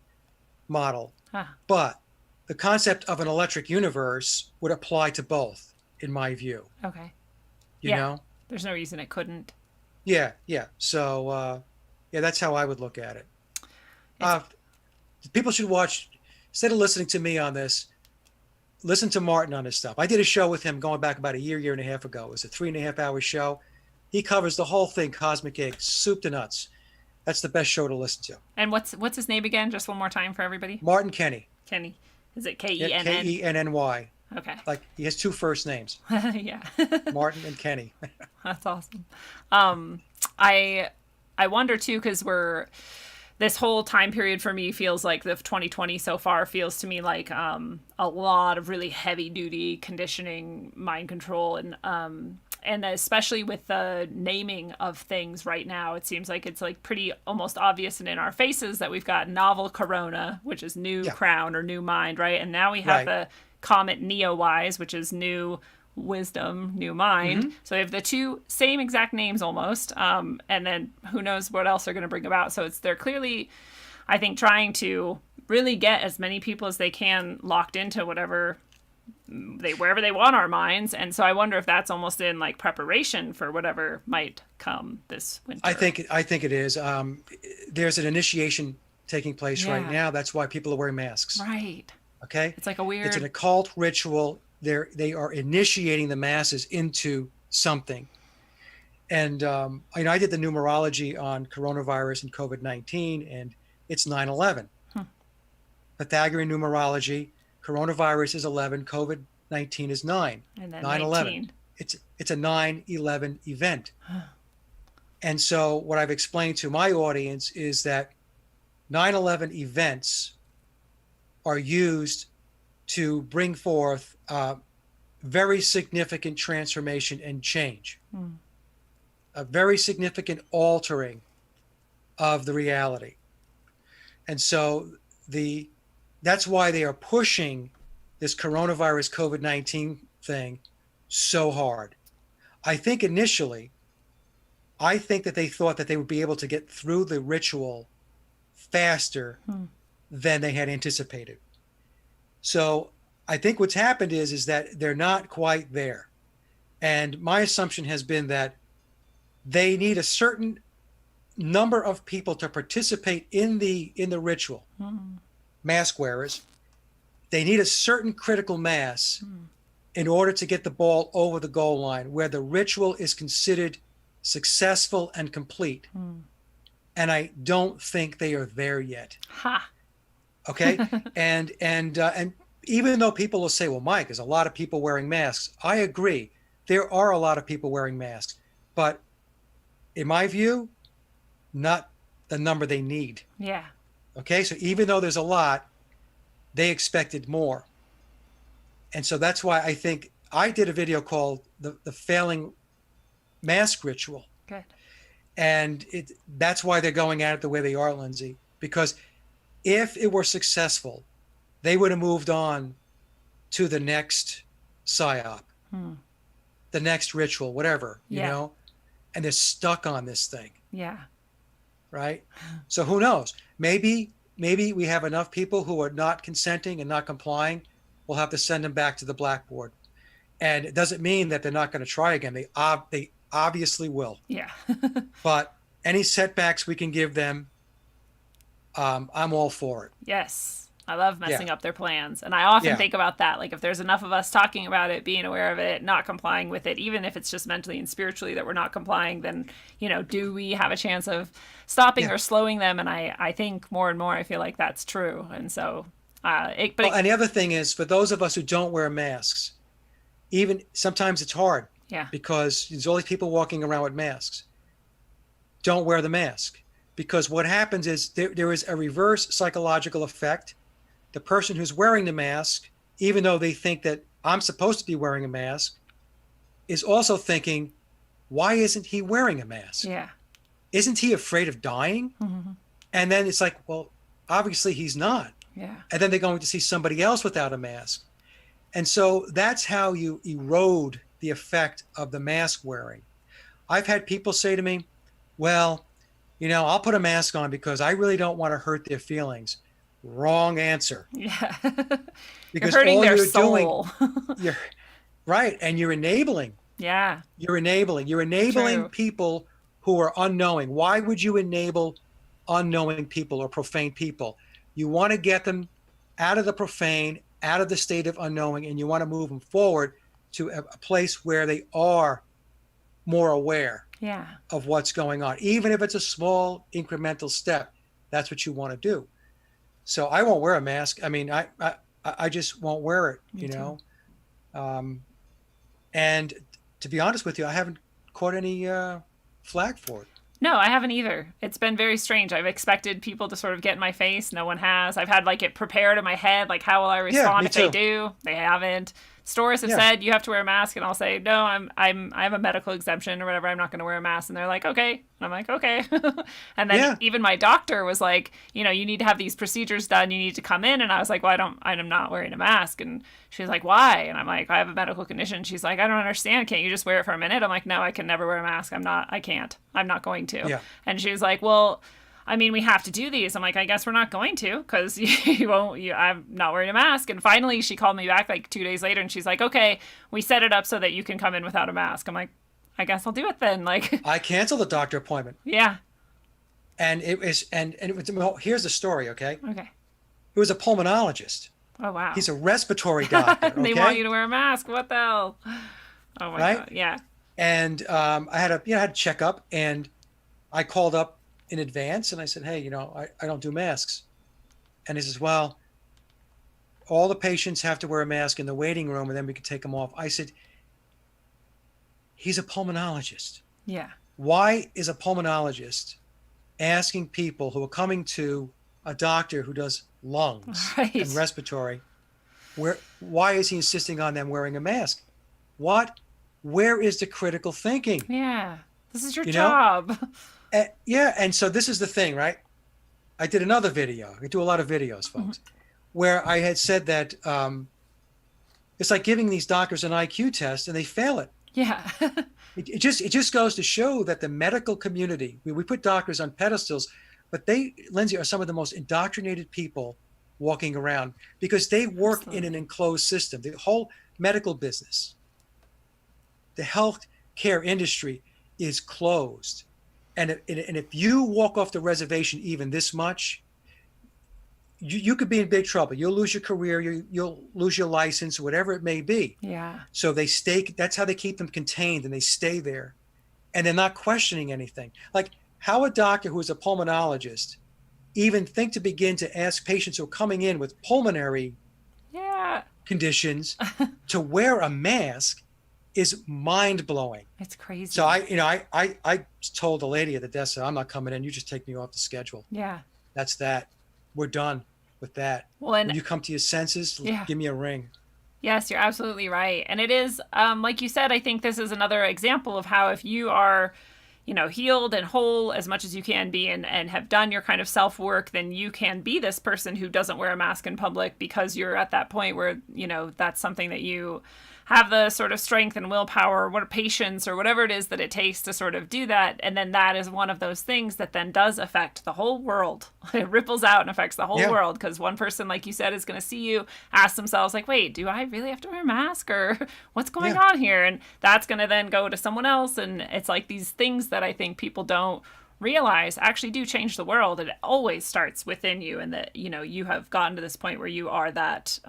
model. Huh. But the concept of an electric universe would apply to both, in my view. Okay. You know? There's no reason it couldn't. Yeah, yeah. So, that's how I would look at it. People should watch, instead of listening to me on this, listen to Martin on this stuff. I did a show with him going back about a year and a half ago. It was a 3.5 hour show. He covers the whole thing, Cosmic Egg, soup to nuts. That's the best show to listen to. And what's his name again? Just one more time for everybody. Martin Kenny. Kenny. Is it Kenny? Yeah, Kenny. Okay. Like, he has two first names. Yeah. Martin and Kenny. That's awesome. I wonder too, because this whole time period for me feels like the 2020 so far feels to me like a lot of really heavy duty conditioning, mind control, and especially with the naming of things right now, it seems like it's like pretty almost obvious and in our faces that we've got novel corona, which is new crown or new mind, right? And now we have the comet Neowise, which is new wisdom, new mind. Mm-hmm. So they have the two same exact names almost, and then who knows what else they're going to bring about. So they're clearly, I think, trying to really get as many people as they can locked into wherever they want our minds. And so I wonder if that's almost in like preparation for whatever might come this winter. I think it is. There's an initiation taking place right now. That's why people are wearing masks. Right. Okay. It's like it's an occult ritual. They are initiating the masses into something. And I did the numerology on coronavirus and COVID-19, and it's 9/11. Pythagorean numerology, coronavirus is 11, COVID-19 is 9. And then 9/11. It's a 9/11 event. And so what I've explained to my audience is that 9/11 events are used to bring forth very significant transformation and change, a very significant altering of the reality. And so that's why they are pushing this coronavirus COVID-19 thing so hard. I think initially, that they thought that they would be able to get through the ritual faster than they had anticipated. So I think what's happened is that they're not quite there. And my assumption has been that they need a certain number of people to participate in the ritual. Mask wearers. They need a certain critical mass in order to get the ball over the goal line, where the ritual is considered successful and complete. And I don't think they are there yet. Ha. Okay. and even though people will say, well, Mike, there's a lot of people wearing masks. I agree. There are a lot of people wearing masks. But in my view, not the number they need. Yeah. Okay. So even though there's a lot, they expected more. And so that's why I think I did a video called the failing mask ritual. Good. And that's why they're going at it the way they are, Lindsey, because if it were successful, they would have moved on to the next psyop, the next ritual, whatever, you know, and they're stuck on this thing. Yeah. Right. So who knows? Maybe we have enough people who are not consenting and not complying. We'll have to send them back to the blackboard. And it doesn't mean that they're not going to try again. They obviously will. Yeah. But any setbacks we can give them, I'm all for it. Yes. I love messing up their plans. And I often think about that. Like if there's enough of us talking about it, being aware of it, not complying with it, even if it's just mentally and spiritually that we're not complying, then, do we have a chance of stopping or slowing them? And I think more and more, I feel like that's true. And so, and the other thing is, for those of us who don't wear masks, even sometimes it's hard. Yeah. because there's all these people walking around with masks. Don't wear the mask, because what happens is there is a reverse psychological effect. The person who's wearing the mask, even though they think that I'm supposed to be wearing a mask, is also thinking, why isn't he wearing a mask? Yeah. Isn't he afraid of dying? Mm-hmm. And then it's like, well, obviously he's not. Yeah. And then they're going to see somebody else without a mask. And so that's how you erode the effect of the mask wearing. I've had people say to me, well, I'll put a mask on because I really don't want to hurt their feelings. Wrong answer. Yeah. Because you're hurting all their you're soul. you're right. And you're enabling. Yeah. You're enabling True. people who are unknowing. Why would you enable unknowing people or profane people? You want to get them out of the profane, out of the state of unknowing, and you want to move them forward to a place where they are more aware Yeah. of what's going on. Even if it's a small incremental step, that's what you want to do. So I won't wear a mask. I mean, I just won't wear it, Me too. And to be honest with you, I haven't caught any flack for it. No, I haven't either. It's been very strange. I've expected people to sort of get in my face. No one has. I've had like it prepared in my head, like how will I respond me if they too. do? They haven't. Stores have Yeah. said you have to wear a mask, and I'll say no. I have a medical exemption or whatever. I'm not going to wear a mask, and they're like okay, and I'm like okay. And then Yeah. even my doctor was like, you need to have these procedures done. You need to come in, and I was like, well, I'm not wearing a mask, and she's like, why? And I'm like, I have a medical condition. She's like, I don't understand. Can't you just wear it for a minute? I'm like, no, I can never wear a mask. I can't. I'm not going to. Yeah. And she was like, well, I mean, we have to do these. I'm like, I guess we're not going to because I'm not wearing a mask. And finally, she called me back like 2 days later and she's like, okay, we set it up so that you can come in without a mask. I'm like, I guess I'll do it then. Like, I canceled the doctor appointment. yeah. And it was, well, here's the story, okay? Okay. He was a pulmonologist. Oh, wow. He's a respiratory doctor, okay? They want you to wear a mask. What the hell? Oh, my Right? God. Yeah. And I had a checkup, and I called up in advance, and I said, hey, I don't do masks. And he says, well, all the patients have to wear a mask in the waiting room, and then we can take them off. I said, he's a pulmonologist. Yeah. Why is a pulmonologist asking people who are coming to a doctor who does lungs Right. and respiratory, why is he insisting on them wearing a mask? Where is the critical thinking? Yeah. This is your You know? job. Yeah, and so this is the thing, right? I did another video. I do a lot of videos, folks, where I had said that it's like giving these doctors an IQ test and they fail it. Yeah. It just goes to show that the medical community, we put doctors on pedestals, but they, Lindsey, are some of the most indoctrinated people walking around because they work in an enclosed system. The whole medical business, the health care industry is closed. And if you walk off the reservation even this much, you could be in big trouble. You'll lose your career, you'll lose your license, whatever it may be. Yeah. So that's how they keep them contained, and they stay there. And they're not questioning anything. Like how a doctor who is a pulmonologist even think to begin to ask patients who are coming in with pulmonary conditions to wear a mask is mind-blowing. It's crazy. So I told the lady at the desk, I'm not coming in. You just take me off the schedule. Yeah. That's that. We're done with that. Well, and when you come to your senses, give me a ring. Yes, you're absolutely right. And it is, like you said, I think this is another example of how if you are, healed and whole as much as you can be and have done your kind of self-work, then you can be this person who doesn't wear a mask in public because you're at that point where, that's something that you have the sort of strength and willpower or patience or whatever it is that it takes to sort of do that. And then that is one of those things that then does affect the whole world. It ripples out and affects the whole world because one person, like you said, is going to see you, ask themselves like, wait, do I really have to wear a mask or what's going on here? And that's going to then go to someone else. And it's like these things that I think people don't realize actually do change the world. It always starts within you, and that you have gotten to this point where you are that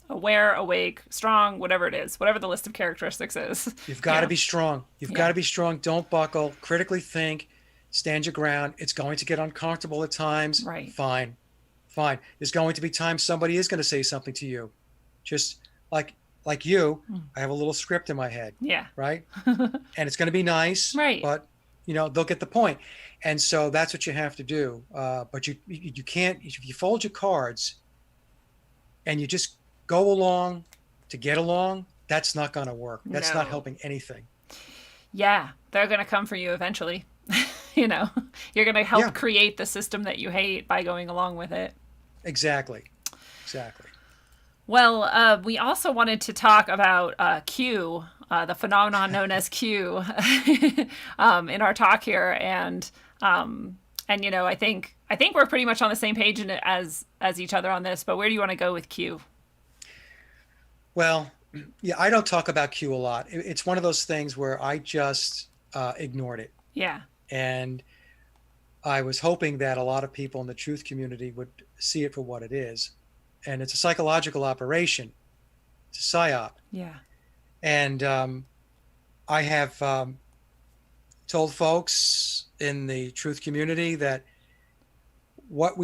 aware, awake, strong, whatever it is, whatever the list of characteristics is. You've got to be strong. You've got to be strong. Don't buckle. Critically think. Stand your ground. It's going to get uncomfortable at times. Right. Fine. There's going to be times somebody is going to say something to you. Just like like you, I have a little script in my head, Yeah. right? And it's going to be nice, Right. but they'll get the point. And so that's what you have to do. But you can't, if you fold your cards and you just go along to get along, that's not going to work. That's not No. helping anything. Yeah, they're going to come for you eventually. You're going to help Yeah. create the system that you hate by going along with it. Exactly. Well, we also wanted to talk about Q, the phenomenon known as Q, in our talk here, and I think we're pretty much on the same page as each other on this. But where do you want to go with Q? Well, yeah, I don't talk about Q a lot. It's one of those things where I just ignored it. Yeah. And I was hoping that a lot of people in the truth community would see it for what it is. And it's a psychological operation. It's a psyop. Yeah. And I have told folks in the truth community that what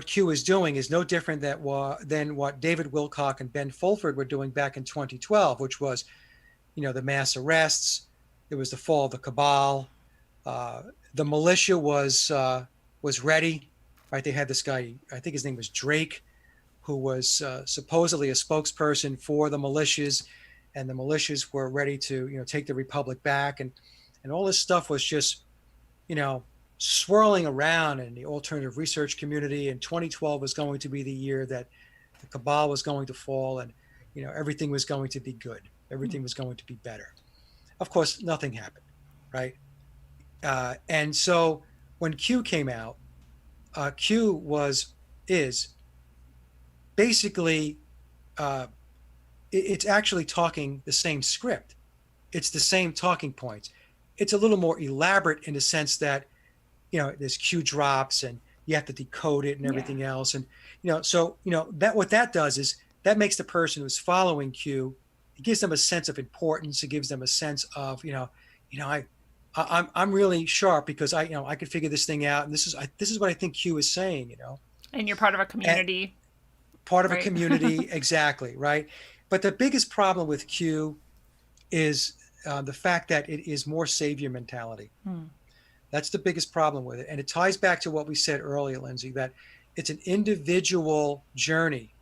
Q is doing is no different than what David Wilcock and Ben Fulford were doing back in 2012, which was, the mass arrests. It was the fall of the cabal. The militia was ready, right? They had this guy, I think his name was Drake, who was supposedly a spokesperson for the militias, and the militias were ready to, take the republic back, and all this stuff was just, swirling around in the alternative research community. And 2012 was going to be the year that the cabal was going to fall, and everything was going to be good. Everything was going to be better. Of course, nothing happened, right? And so when Q came out, Q is basically, it's actually talking the same script. It's the same talking points. It's a little more elaborate in the sense that, there's Q drops and you have to decode it and everything else. And, that what that does is that makes the person who's following Q, it gives them a sense of importance. It gives them a sense of, I'm really sharp because I could figure this thing out. And this is what I think Q is saying, And you're part of a community. Part of a community. Exactly. Right. But the biggest problem with Q is the fact that it is more savior mentality. That's the biggest problem with it. And it ties back to what we said earlier, Lindsey, that it's an individual journey.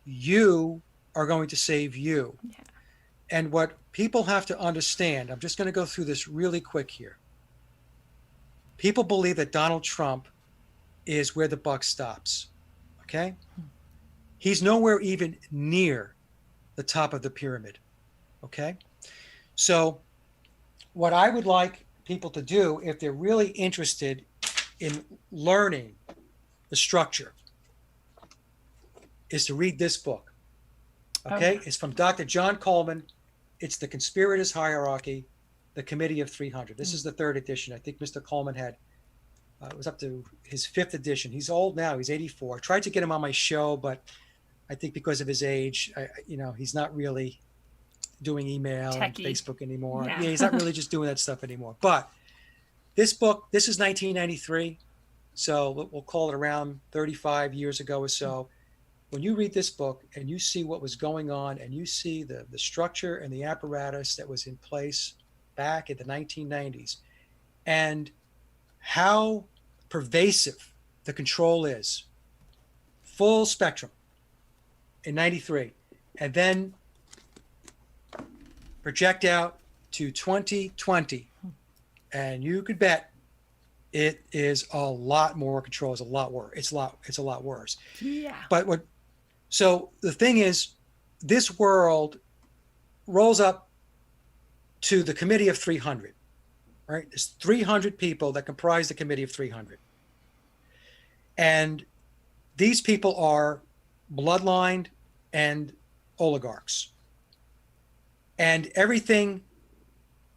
You are going to save you. Yeah. And what people have to understand, I'm just going to go through this really quick here. People believe that Donald Trump is where the buck stops. Okay? He's nowhere even near the top of the pyramid. Okay? So what I would like people to do, if they're really interested in learning the structure, is to read this book. Okay? It's from Dr. John Coleman. It's The Conspirators' Hierarchy, The Committee of 300. This is the third edition. I think Mr. Coleman had, it was up to his fifth edition. He's old now. He's 84. I tried to get him on my show, but I think because of his age, he's not really doing email and Facebook anymore. Yeah, he's not really just doing that stuff anymore. But this book, this is 1993. So we'll call it around 35 years ago or so. When you read this book and you see what was going on and you see the structure and the apparatus that was in place back in the 1990s and how pervasive the control is, full spectrum in 93, and then project out to 2020, and you could bet it is a lot more control. It's a lot worse. It's a lot worse. Yeah. But so the thing is, this world rolls up to the Committee of 300, right? There's 300 people that comprise the Committee of 300. And these people are bloodlined and oligarchs. And everything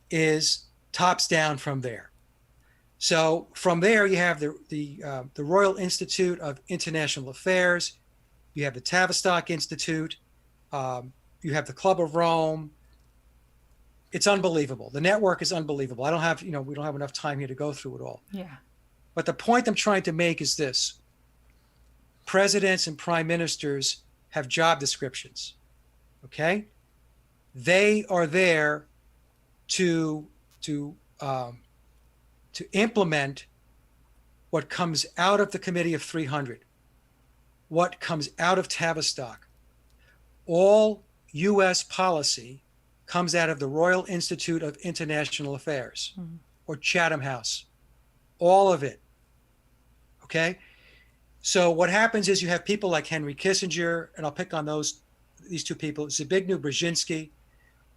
is tops down from there. So from there, you have the Royal Institute of International Affairs. You have the Tavistock Institute. You have the Club of Rome. It's unbelievable. The network is unbelievable. We don't have enough time here to go through it all. Yeah. But the point I'm trying to make is this. Presidents and prime ministers have job descriptions. Okay, they are there to to um, to implement what comes out of the Committee of 300, what comes out of Tavistock. All U.S. policy comes out of the Royal Institute of International Affairs, or Chatham House. All of it. Okay? So what happens is you have people like Henry Kissinger, and I'll pick on these two people, Zbigniew Brzezinski,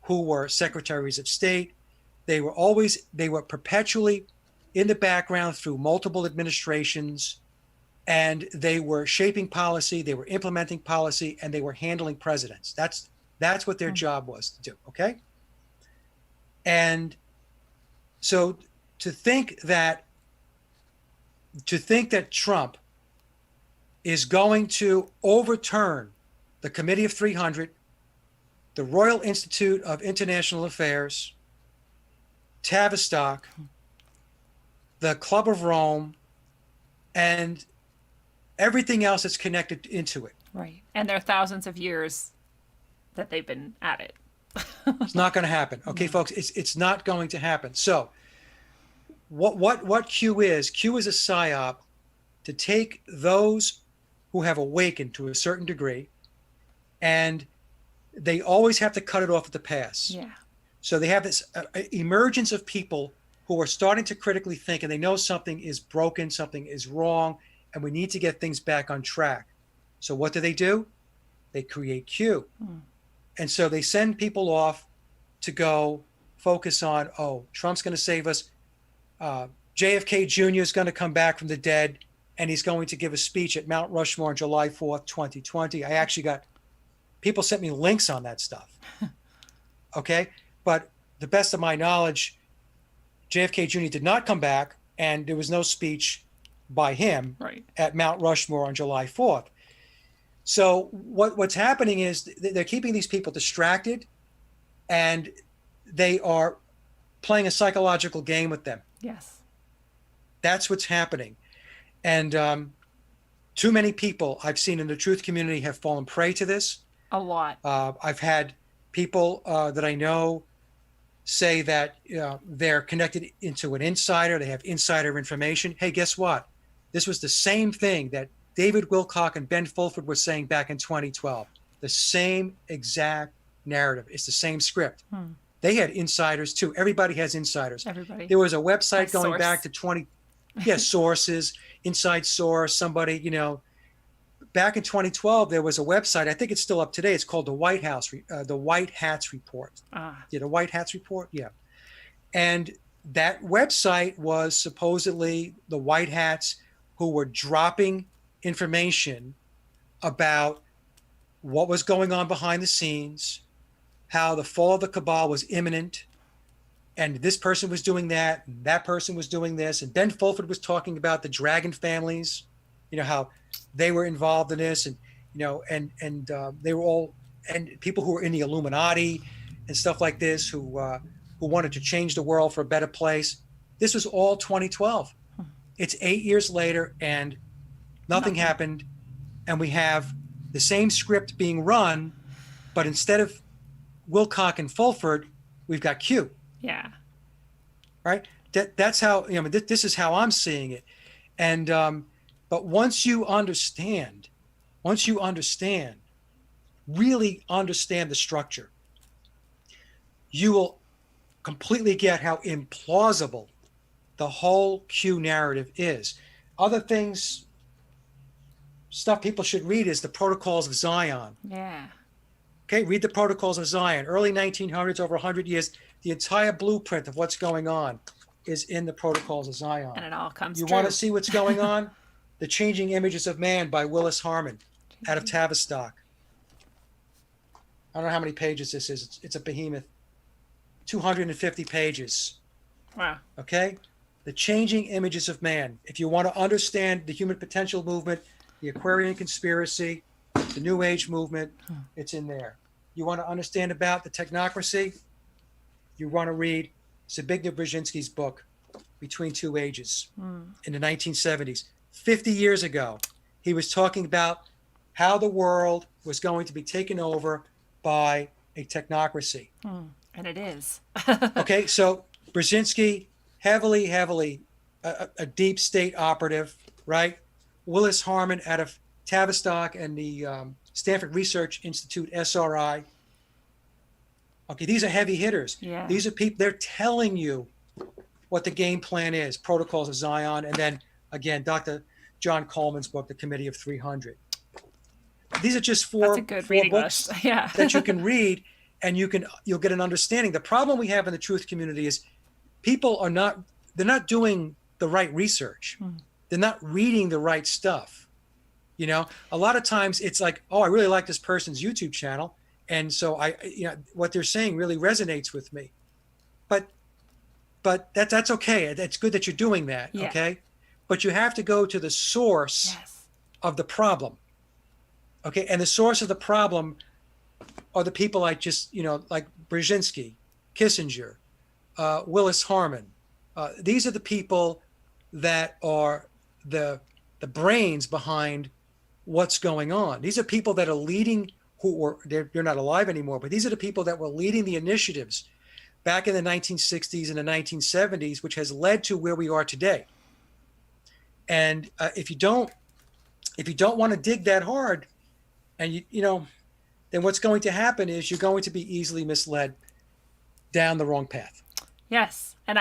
who were secretaries of state. They were perpetually in the background through multiple administrations, and they were shaping policy, they were implementing policy, and they were handling presidents. That's what their job was to do. Okay? And so to think that Trump is going to overturn the Committee of 300, the Royal Institute of International Affairs, Tavistock, the Club of Rome, and everything else that's connected into it. Right. And there are thousands of years that they've been at it. It's not going to happen. Okay, folks, it's not going to happen. So what Q is a psyop to take those who have awakened to a certain degree, and they always have to cut it off at the pass. Yeah. So they have this emergence of people who are starting to critically think, and they know something is broken, something is wrong, and we need to get things back on track. So what do? They create Q. And so they send people off to go focus on, Trump's going to save us. JFK Jr. is going to come back from the dead, and he's going to give a speech at Mount Rushmore on July 4th, 2020. I actually got people sent me links on that stuff. Okay. But the best of my knowledge, JFK Jr. did not come back, and there was no speech by him at Mount Rushmore on July 4th. So what's happening is they're keeping these people distracted, and they are playing a psychological game with them. Yes. That's what's happening. And too many people I've seen in the truth community have fallen prey to this. A lot. I've had people that I know say that they're connected into an insider. They have insider information. Hey, guess what? This was the same thing that David Wilcock and Ben Fulford were saying back in 2012. The same exact narrative. It's the same script. They had insiders too. Everybody has insiders. Everybody. There was a website going source. back to sources, inside source, somebody, back in 2012, there was a website. I think it's still up today. It's called the White Hats Report. The White Hats Report. Yeah. And that website was supposedly the White Hats who were dropping information about what was going on behind the scenes, how the fall of the cabal was imminent, and this person was doing that, and that person was doing this, and Ben Fulford was talking about the dragon families, how they were involved in this, and they were all, and people who were in the Illuminati and stuff like this, who wanted to change the world for a better place. This was all 2012. It's 8 years later, and nothing happened, and we have the same script being run, but instead of Wilcock and Fulford, we've got Q. Yeah. Right. That's how this is how I'm seeing it, and but once you understand, really understand the structure, you will completely get how implausible the whole Q narrative is. Other things, stuff people should read is the Protocols of Zion. Yeah. Okay, read the Protocols of Zion. Early 1900s, over 100 years, the entire blueprint of what's going on is in the Protocols of Zion. And it all comes You true. want to see what's going on? The Changing Images of Man by Willis Harman out of Tavistock. I don't know how many pages this is. It's a behemoth. 250 pages. Wow. Okay? The Changing Images of Man. If you want to understand the human potential movement, the Aquarian conspiracy, the New Age movement, it's in there. You want to understand about the technocracy? You want to read Zbigniew Brzezinski's book, Between Two Ages, in the 1970s. 50 years ago, he was talking about how the world was going to be taken over by a technocracy. And it is. Okay, so Brzezinski, heavily a deep state operative, right? Willis Harman out of Tavistock and the Stanford Research Institute, SRI. Okay, these are heavy hitters. Yeah. These are people, they're telling you what the game plan is, Protocols of Zion, and then again, Dr. John Coleman's book, The Committee of 300. These are just four books yeah. that you can read, and you'll get an understanding. The problem we have in the truth community is people they're not doing the right research. They're not reading the right stuff. You know, a lot of times it's like, oh, I really like this person's YouTube channel, and so what they're saying really resonates with me. But that's okay. It's good that you're doing that. Yeah. Okay, but you have to go to the source of the problem. Okay, and the source of the problem are the people like Brzezinski, Kissinger, Willis Harman. These are the people that are the brains behind what's going on. These are people that are leading, they're not alive anymore, but these are the people that were leading the initiatives back in the 1960s and the 1970s, which has led to where we are today. And if you don't want to dig that hard, and then what's going to happen is you're going to be easily misled down the wrong path. Yes. And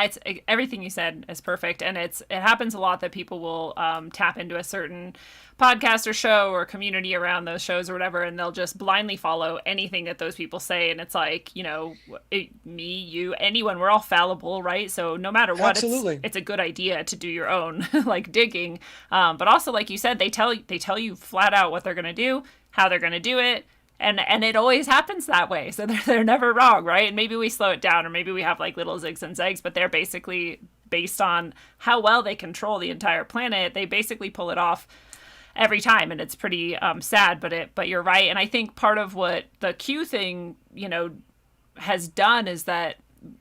everything you said is perfect. And it happens a lot that people will tap into a certain podcast or show or community around those shows or whatever, and they'll just blindly follow anything that those people say. And it's like, me, you, anyone, we're all fallible, right? So no matter what, it's a good idea to do your own like digging. But also, like you said, they tell you flat out what they're going to do, how they're going to do it. And it always happens that way. So they're never wrong, right? And maybe we slow it down, or maybe we have like little zigs and zags, but they're basically based on how well they control the entire planet. They basically pull it off every time, and it's pretty sad. But you're right. And I think part of what the Q thing, has done is that,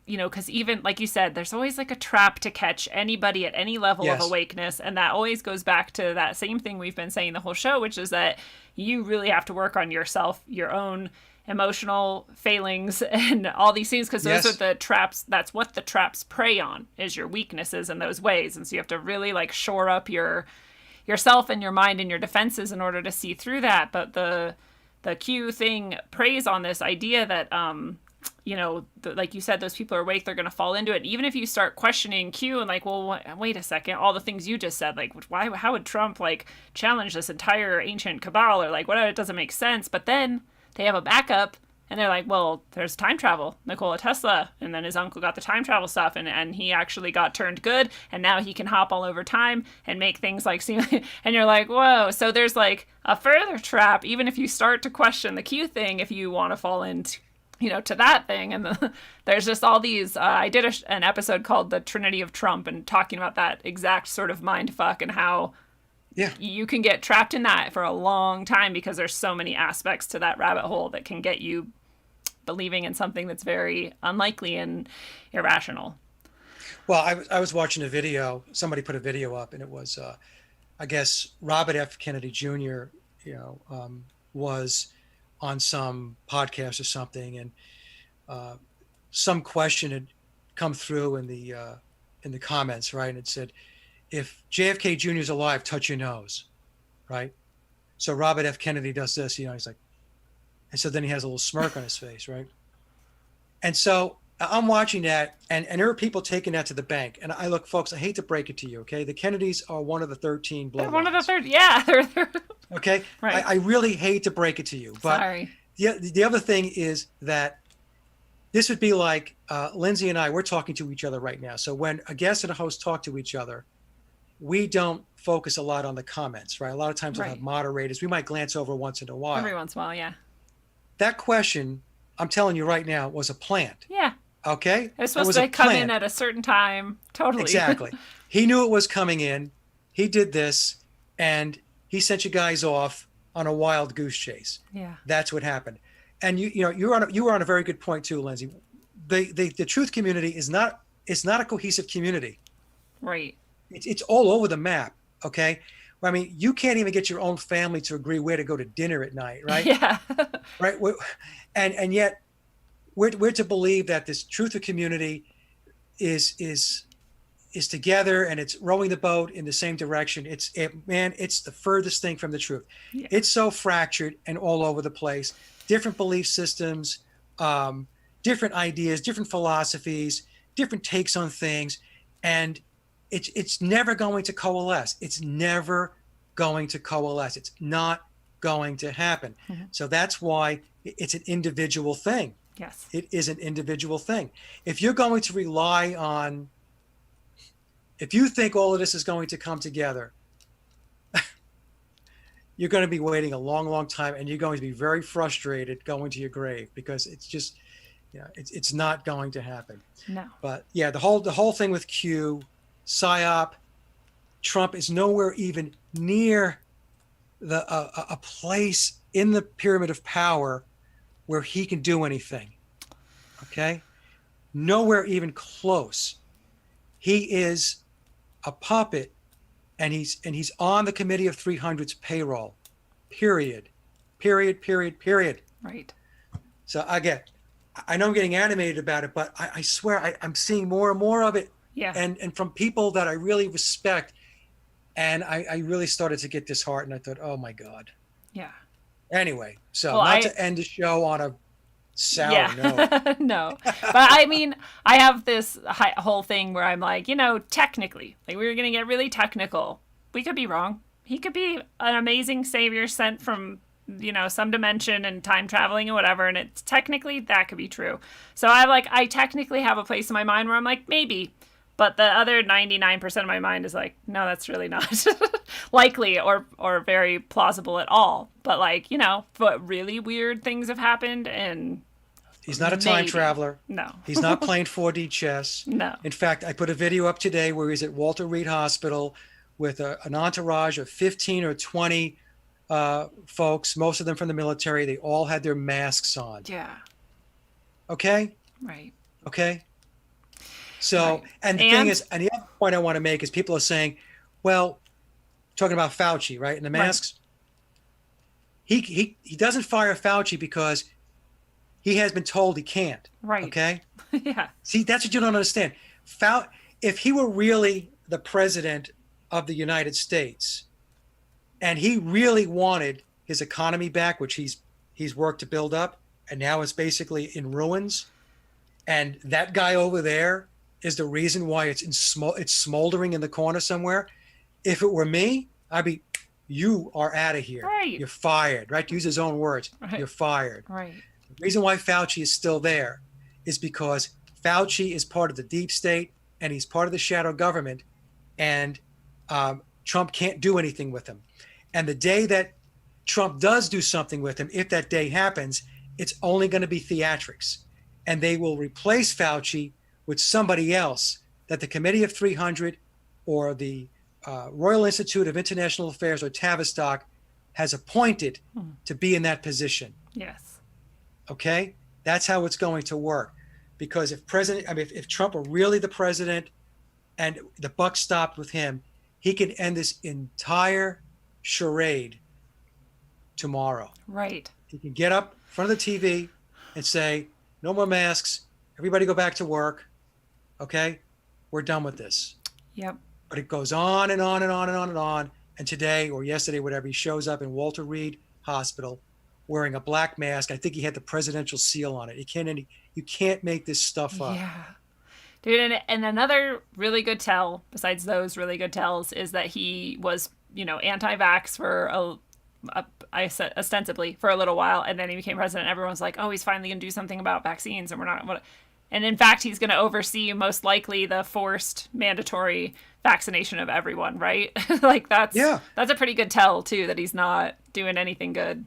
because even like you said, there's always like a trap to catch anybody at any level of awakeness, and that always goes back to that same thing we've been saying the whole show, which is that you really have to work on yourself, your own emotional failings and all these things, because those are the traps. That's what the traps prey on, is your weaknesses in those ways. And so you have to really like shore up yourself and your mind and your defenses in order to see through that. But the Q thing preys on this idea that like you said, those people are awake, they're going to fall into it. Even if you start questioning Q and like, well, wait a second, all the things you just said, like, how would Trump like challenge this entire ancient cabal, or like, whatever, it doesn't make sense. But then they have a backup, and they're like, well, there's time travel, Nikola Tesla, and then his uncle got the time travel stuff, and he actually got turned good, and now he can hop all over time and make things like seem, and you're like, whoa. So there's like a further trap, even if you start to question the Q thing, if you want to fall into to that thing. And there's just all these, I did an episode called The Trinity of Trump, and talking about that exact sort of mind fuck, and how you can get trapped in that for a long time, because there's so many aspects to that rabbit hole that can get you believing in something that's very unlikely and irrational. Well, I was watching a video, somebody put a video up, and it was, I guess, Robert F. Kennedy Jr., was on some podcast or something, and some question had come through in the comments, right? And it said, if JFK Jr. is alive, touch your nose, right? So Robert F. Kennedy does this, he's like, and so then he has a little smirk on his face, right? And so I'm watching that, and there are people taking that to the bank. And look, folks, I hate to break it to you, okay? The Kennedys are one of the 13 bloodlines. They're one of the 13, yeah. They're okay? Right. I really hate to break it to you. But sorry. The other thing is that this would be like Lindsey and I, we're talking to each other right now. So when a guest and a host talk to each other, we don't focus a lot on the comments, right? A lot of times we'll have moderators. We might glance over once in a while. Every once in a while, yeah. That question, I'm telling you right now, was a plant. Yeah. Okay? It was supposed to come in at a certain time. Totally. Exactly. He knew it was coming in. He did this, and he sent you guys off on a wild goose chase. Yeah. That's what happened. And you were on a very good point too, Lindsey. The truth community is not a cohesive community. Right. It's all over the map. Okay. I mean, you can't even get your own family to agree where to go to dinner at night, right? Yeah. Right. And yet we're to believe that this truth of community is together and it's rowing the boat in the same direction. It's the furthest thing from the truth. Yeah. It's so fractured and all over the place. Different belief systems, different ideas, different philosophies, different takes on things, and it's never going to coalesce. It's never going to coalesce. It's not going to happen. Mm-hmm. So that's why it's an individual thing. Yes. It is an individual thing. If you're going to rely on, if you think all of this is going to come together, you're going to be waiting a long, long time, and you're going to be very frustrated going to your grave, because it's just, it's not going to happen. No. But yeah, the whole thing with Q, PSYOP, Trump is nowhere even near a place in the pyramid of power where he can do anything. Okay? Nowhere even close. He is a puppet, and he's on the Committee of 300's payroll. Period. Right. So I know I'm getting animated about it, but I swear I'm seeing more and more of it. Yeah. And from people that I really respect. And I really started to get disheartened. I thought, oh my God. Yeah. Anyway, so Well, to end the show on a sour note. No. But I mean, I have this whole thing where I'm like, technically, like we were going to get really technical. We could be wrong. He could be an amazing savior sent from, some dimension and time traveling and whatever. And it's technically that could be true. So I technically have a place in my mind where I'm like, maybe. But the other 99% of my mind is like, no, that's really not likely or very plausible at all. But but really weird things have happened, and he's not a time traveler. No. He's not playing 4D chess. No. In fact, I put a video up today where he's at Walter Reed Hospital with an entourage of 15 or 20 folks, most of them from the military. They all had their masks on. Yeah. Okay? Right. Okay? So, right. And the thing is, and the other point I want to make is people are saying, well, talking about Fauci, right, and the masks. Right. He doesn't fire Fauci because he has been told he can't. Right. Okay? Yeah. See, that's what you don't understand. If he were really the president of the United States and he really wanted his economy back, which he's worked to build up, and now it's basically in ruins, and that guy over there is the reason why it's smoldering in the corner somewhere. If it were me, I'd be, you are out of here. Right. You're fired, right? To use his own words. Right. You're fired. Right. The reason why Fauci is still there is because Fauci is part of the deep state and he's part of the shadow government, and Trump can't do anything with him. And the day that Trump does do something with him, if that day happens, it's only going to be theatrics. And they will replace Fauci with somebody else that the Committee of 300 or the Royal Institute of International Affairs, or Tavistock, has appointed to be in that position. Yes. Okay? That's how it's going to work. Because if Trump were really the president and the buck stopped with him, he could end this entire charade tomorrow. Right. He can get up in front of the TV and say, no more masks. Everybody go back to work. Okay? We're done with this. Yep. But it goes on and on and on and on and on. And today or yesterday, whatever, he shows up in Walter Reed Hospital wearing a black mask. I think he had the presidential seal on it. You can't make this stuff up. Yeah. Dude, and another really good tell, besides those really good tells, is that he was, anti-vax for ostensibly for a little while, and then he became president. Everyone's like, oh, he's finally going to do something about vaccines, and we're not. And in fact, he's going to oversee most likely the forced mandatory vaccination of everyone, right? That's a pretty good tell too, that he's not doing anything good.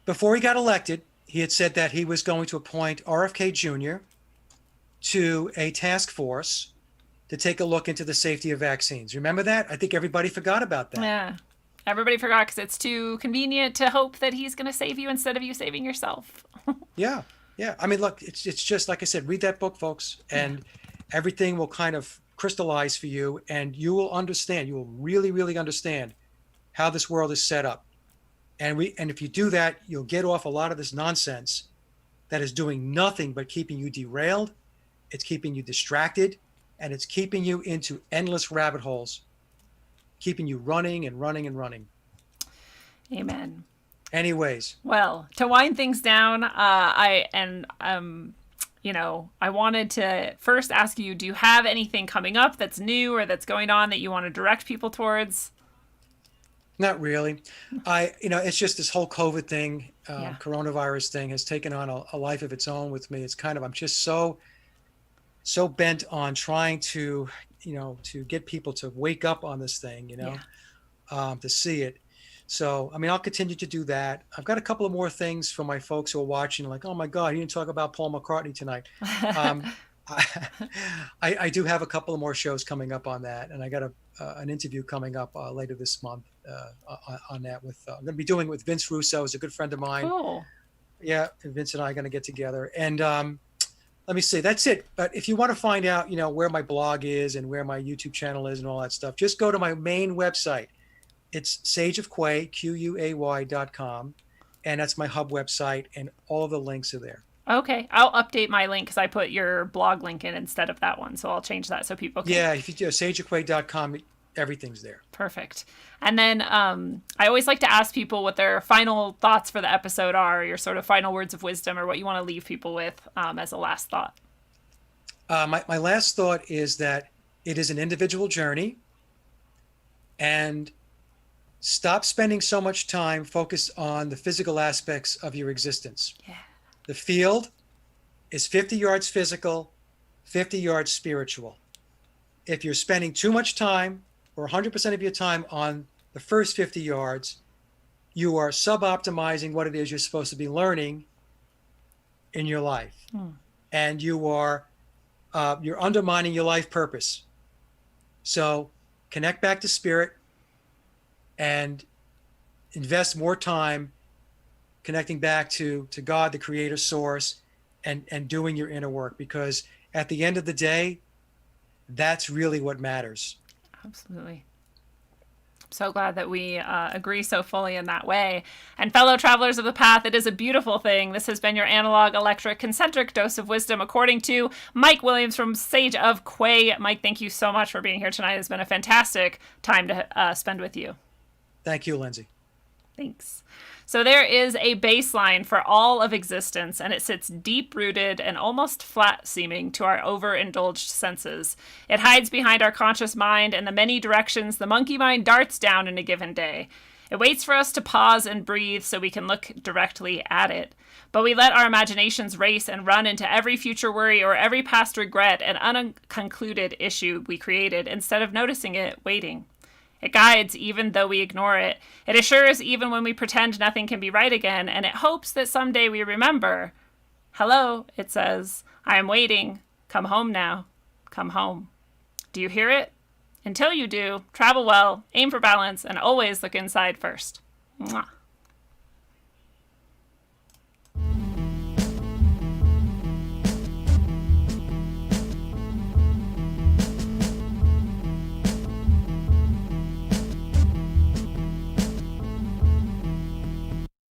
Before he got elected, he had said that he was going to appoint RFK Jr. to a task force to take a look into the safety of vaccines. Remember that? I think everybody forgot about that. Yeah. Everybody forgot because it's too convenient to hope that he's going to save you instead of you saving yourself. Yeah. Yeah. I mean, look, it's just like I said, read that book, folks, and everything will kind of crystallize for you, and you will understand. You will really, really understand how this world is set up. And if you do that, you'll get off a lot of this nonsense that is doing nothing but keeping you derailed. It's keeping you distracted, and it's keeping you into endless rabbit holes, keeping you running and running and running. Amen. Anyways. Well, to wind things down, I wanted to first ask you, do you have anything coming up that's new or that's going on that you want to direct people towards? Not really. It's just this whole COVID thing, coronavirus thing has taken on a life of its own with me. It's I'm just so bent on trying to get people to wake up on this thing, to see it. So, I'll continue to do that. I've got a couple of more things for my folks who are watching, like, oh my God, you didn't talk about Paul McCartney tonight. I do have a couple of more shows coming up on that, and I got an interview coming up later this month on that. I'm going to be doing it with Vince Russo, who's a good friend of mine. Cool. Yeah, and Vince and I are going to get together. And let me see, that's it. But if you want to find out, where my blog is and where my YouTube channel is and all that stuff, just go to my main website. It's sageofquay, QUAY.com, and that's my hub website, and all the links are there. Okay, I'll update my link because I put your blog link in instead of that one, so I'll change that so people can. Yeah, if you do sageofquay.com, everything's there. Perfect. And then I always like to ask people what their final thoughts for the episode are, your sort of final words of wisdom, or what you want to leave people with as a last thought. My last thought is that it is an individual journey, and stop spending so much time focused on the physical aspects of your existence. Yeah. The field is 50 yards physical, 50 yards spiritual. If you're spending too much time or 100% of your time on the first 50 yards, you are sub-optimizing what it is you're supposed to be learning in your life. And you're undermining your life purpose. So connect back to spirit and invest more time connecting back to God, the creator source, and doing your inner work, because at the end of the day, that's really what matters. Absolutely. I'm so glad that we agree so fully in that way. And fellow travelers of the path, it is a beautiful thing. This has been your analog, electric, concentric dose of wisdom, according to Mike Williams from Sage of Quay. Mike, thank you so much for being here tonight. It's been a fantastic time to spend with you. Thank you, Lindsey. Thanks. So there is a baseline for all of existence, and it sits deep-rooted and almost flat-seeming to our overindulged senses. It hides behind our conscious mind and the many directions the monkey mind darts down in a given day. It waits for us to pause and breathe so we can look directly at it. But we let our imaginations race and run into every future worry or every past regret and unconcluded issue we created instead of noticing it, waiting. It guides even though we ignore it. It assures even when we pretend nothing can be right again, and it hopes that someday we remember. Hello, it says, I am waiting. Come home now. Come home. Do you hear it? Until you do, travel well, aim for balance, and always look inside first. Mwah.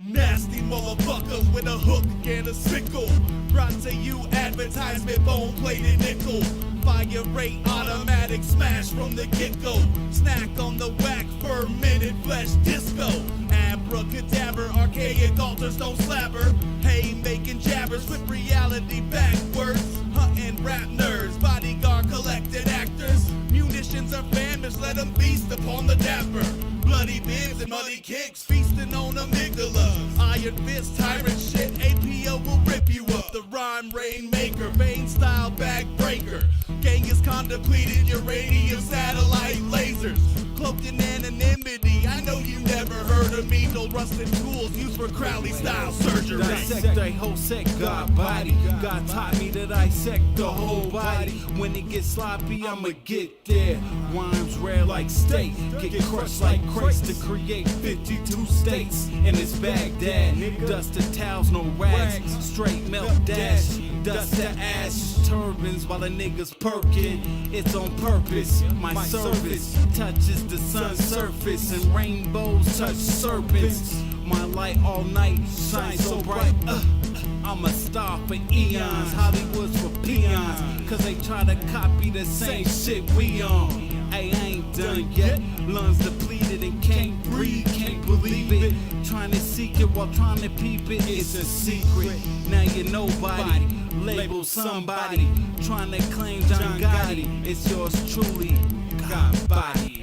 Nasty motherfucker with a hook and a sickle. Brought to you advertisement, bone plated nickel. Fire rate automatic smash from the get-go. Snack on the whack, fermented flesh disco. Abracadabra, archaic altars don't slabber. Hey, making jabbers with reality backwards. Hunting rap nerds, bodyguard collected actors. Munitions are famished, let them feast upon the dapper. Bloody bibs and muddy kicks, feasting on amygdala. Iron fist, tyrant shit, APO will rip you up. The rhyme rainmaker, vein style backbreaker. Genghis-Khan depleted uranium satellite lasers. Cloaked in anonymity, I know you never heard of me. No rusted tools used for Crowley style surgery. Dissect a whole set, God body. God taught me to dissect the whole body. When it gets sloppy, I'ma get there. Rhymes rare like steak, get crushed like crates to create 52 states. And it's Baghdad, dusted towels, no rags, straight melt dash. dust to ashes, turbans while the niggas perkin'. It's on purpose. My service touches the sun's surface, and rainbows touch serpents. My light all night shines so bright. I'm a star for eons, Hollywood's for peons, cause they try to copy the same shit we on. Hey, I ain't done yet, lungs depleted and can't breathe, can't believe it. Trying to seek it while trying to peep it, it's a secret. Now you're nobody, label somebody, trying to claim John Gotti. It's yours truly, God body.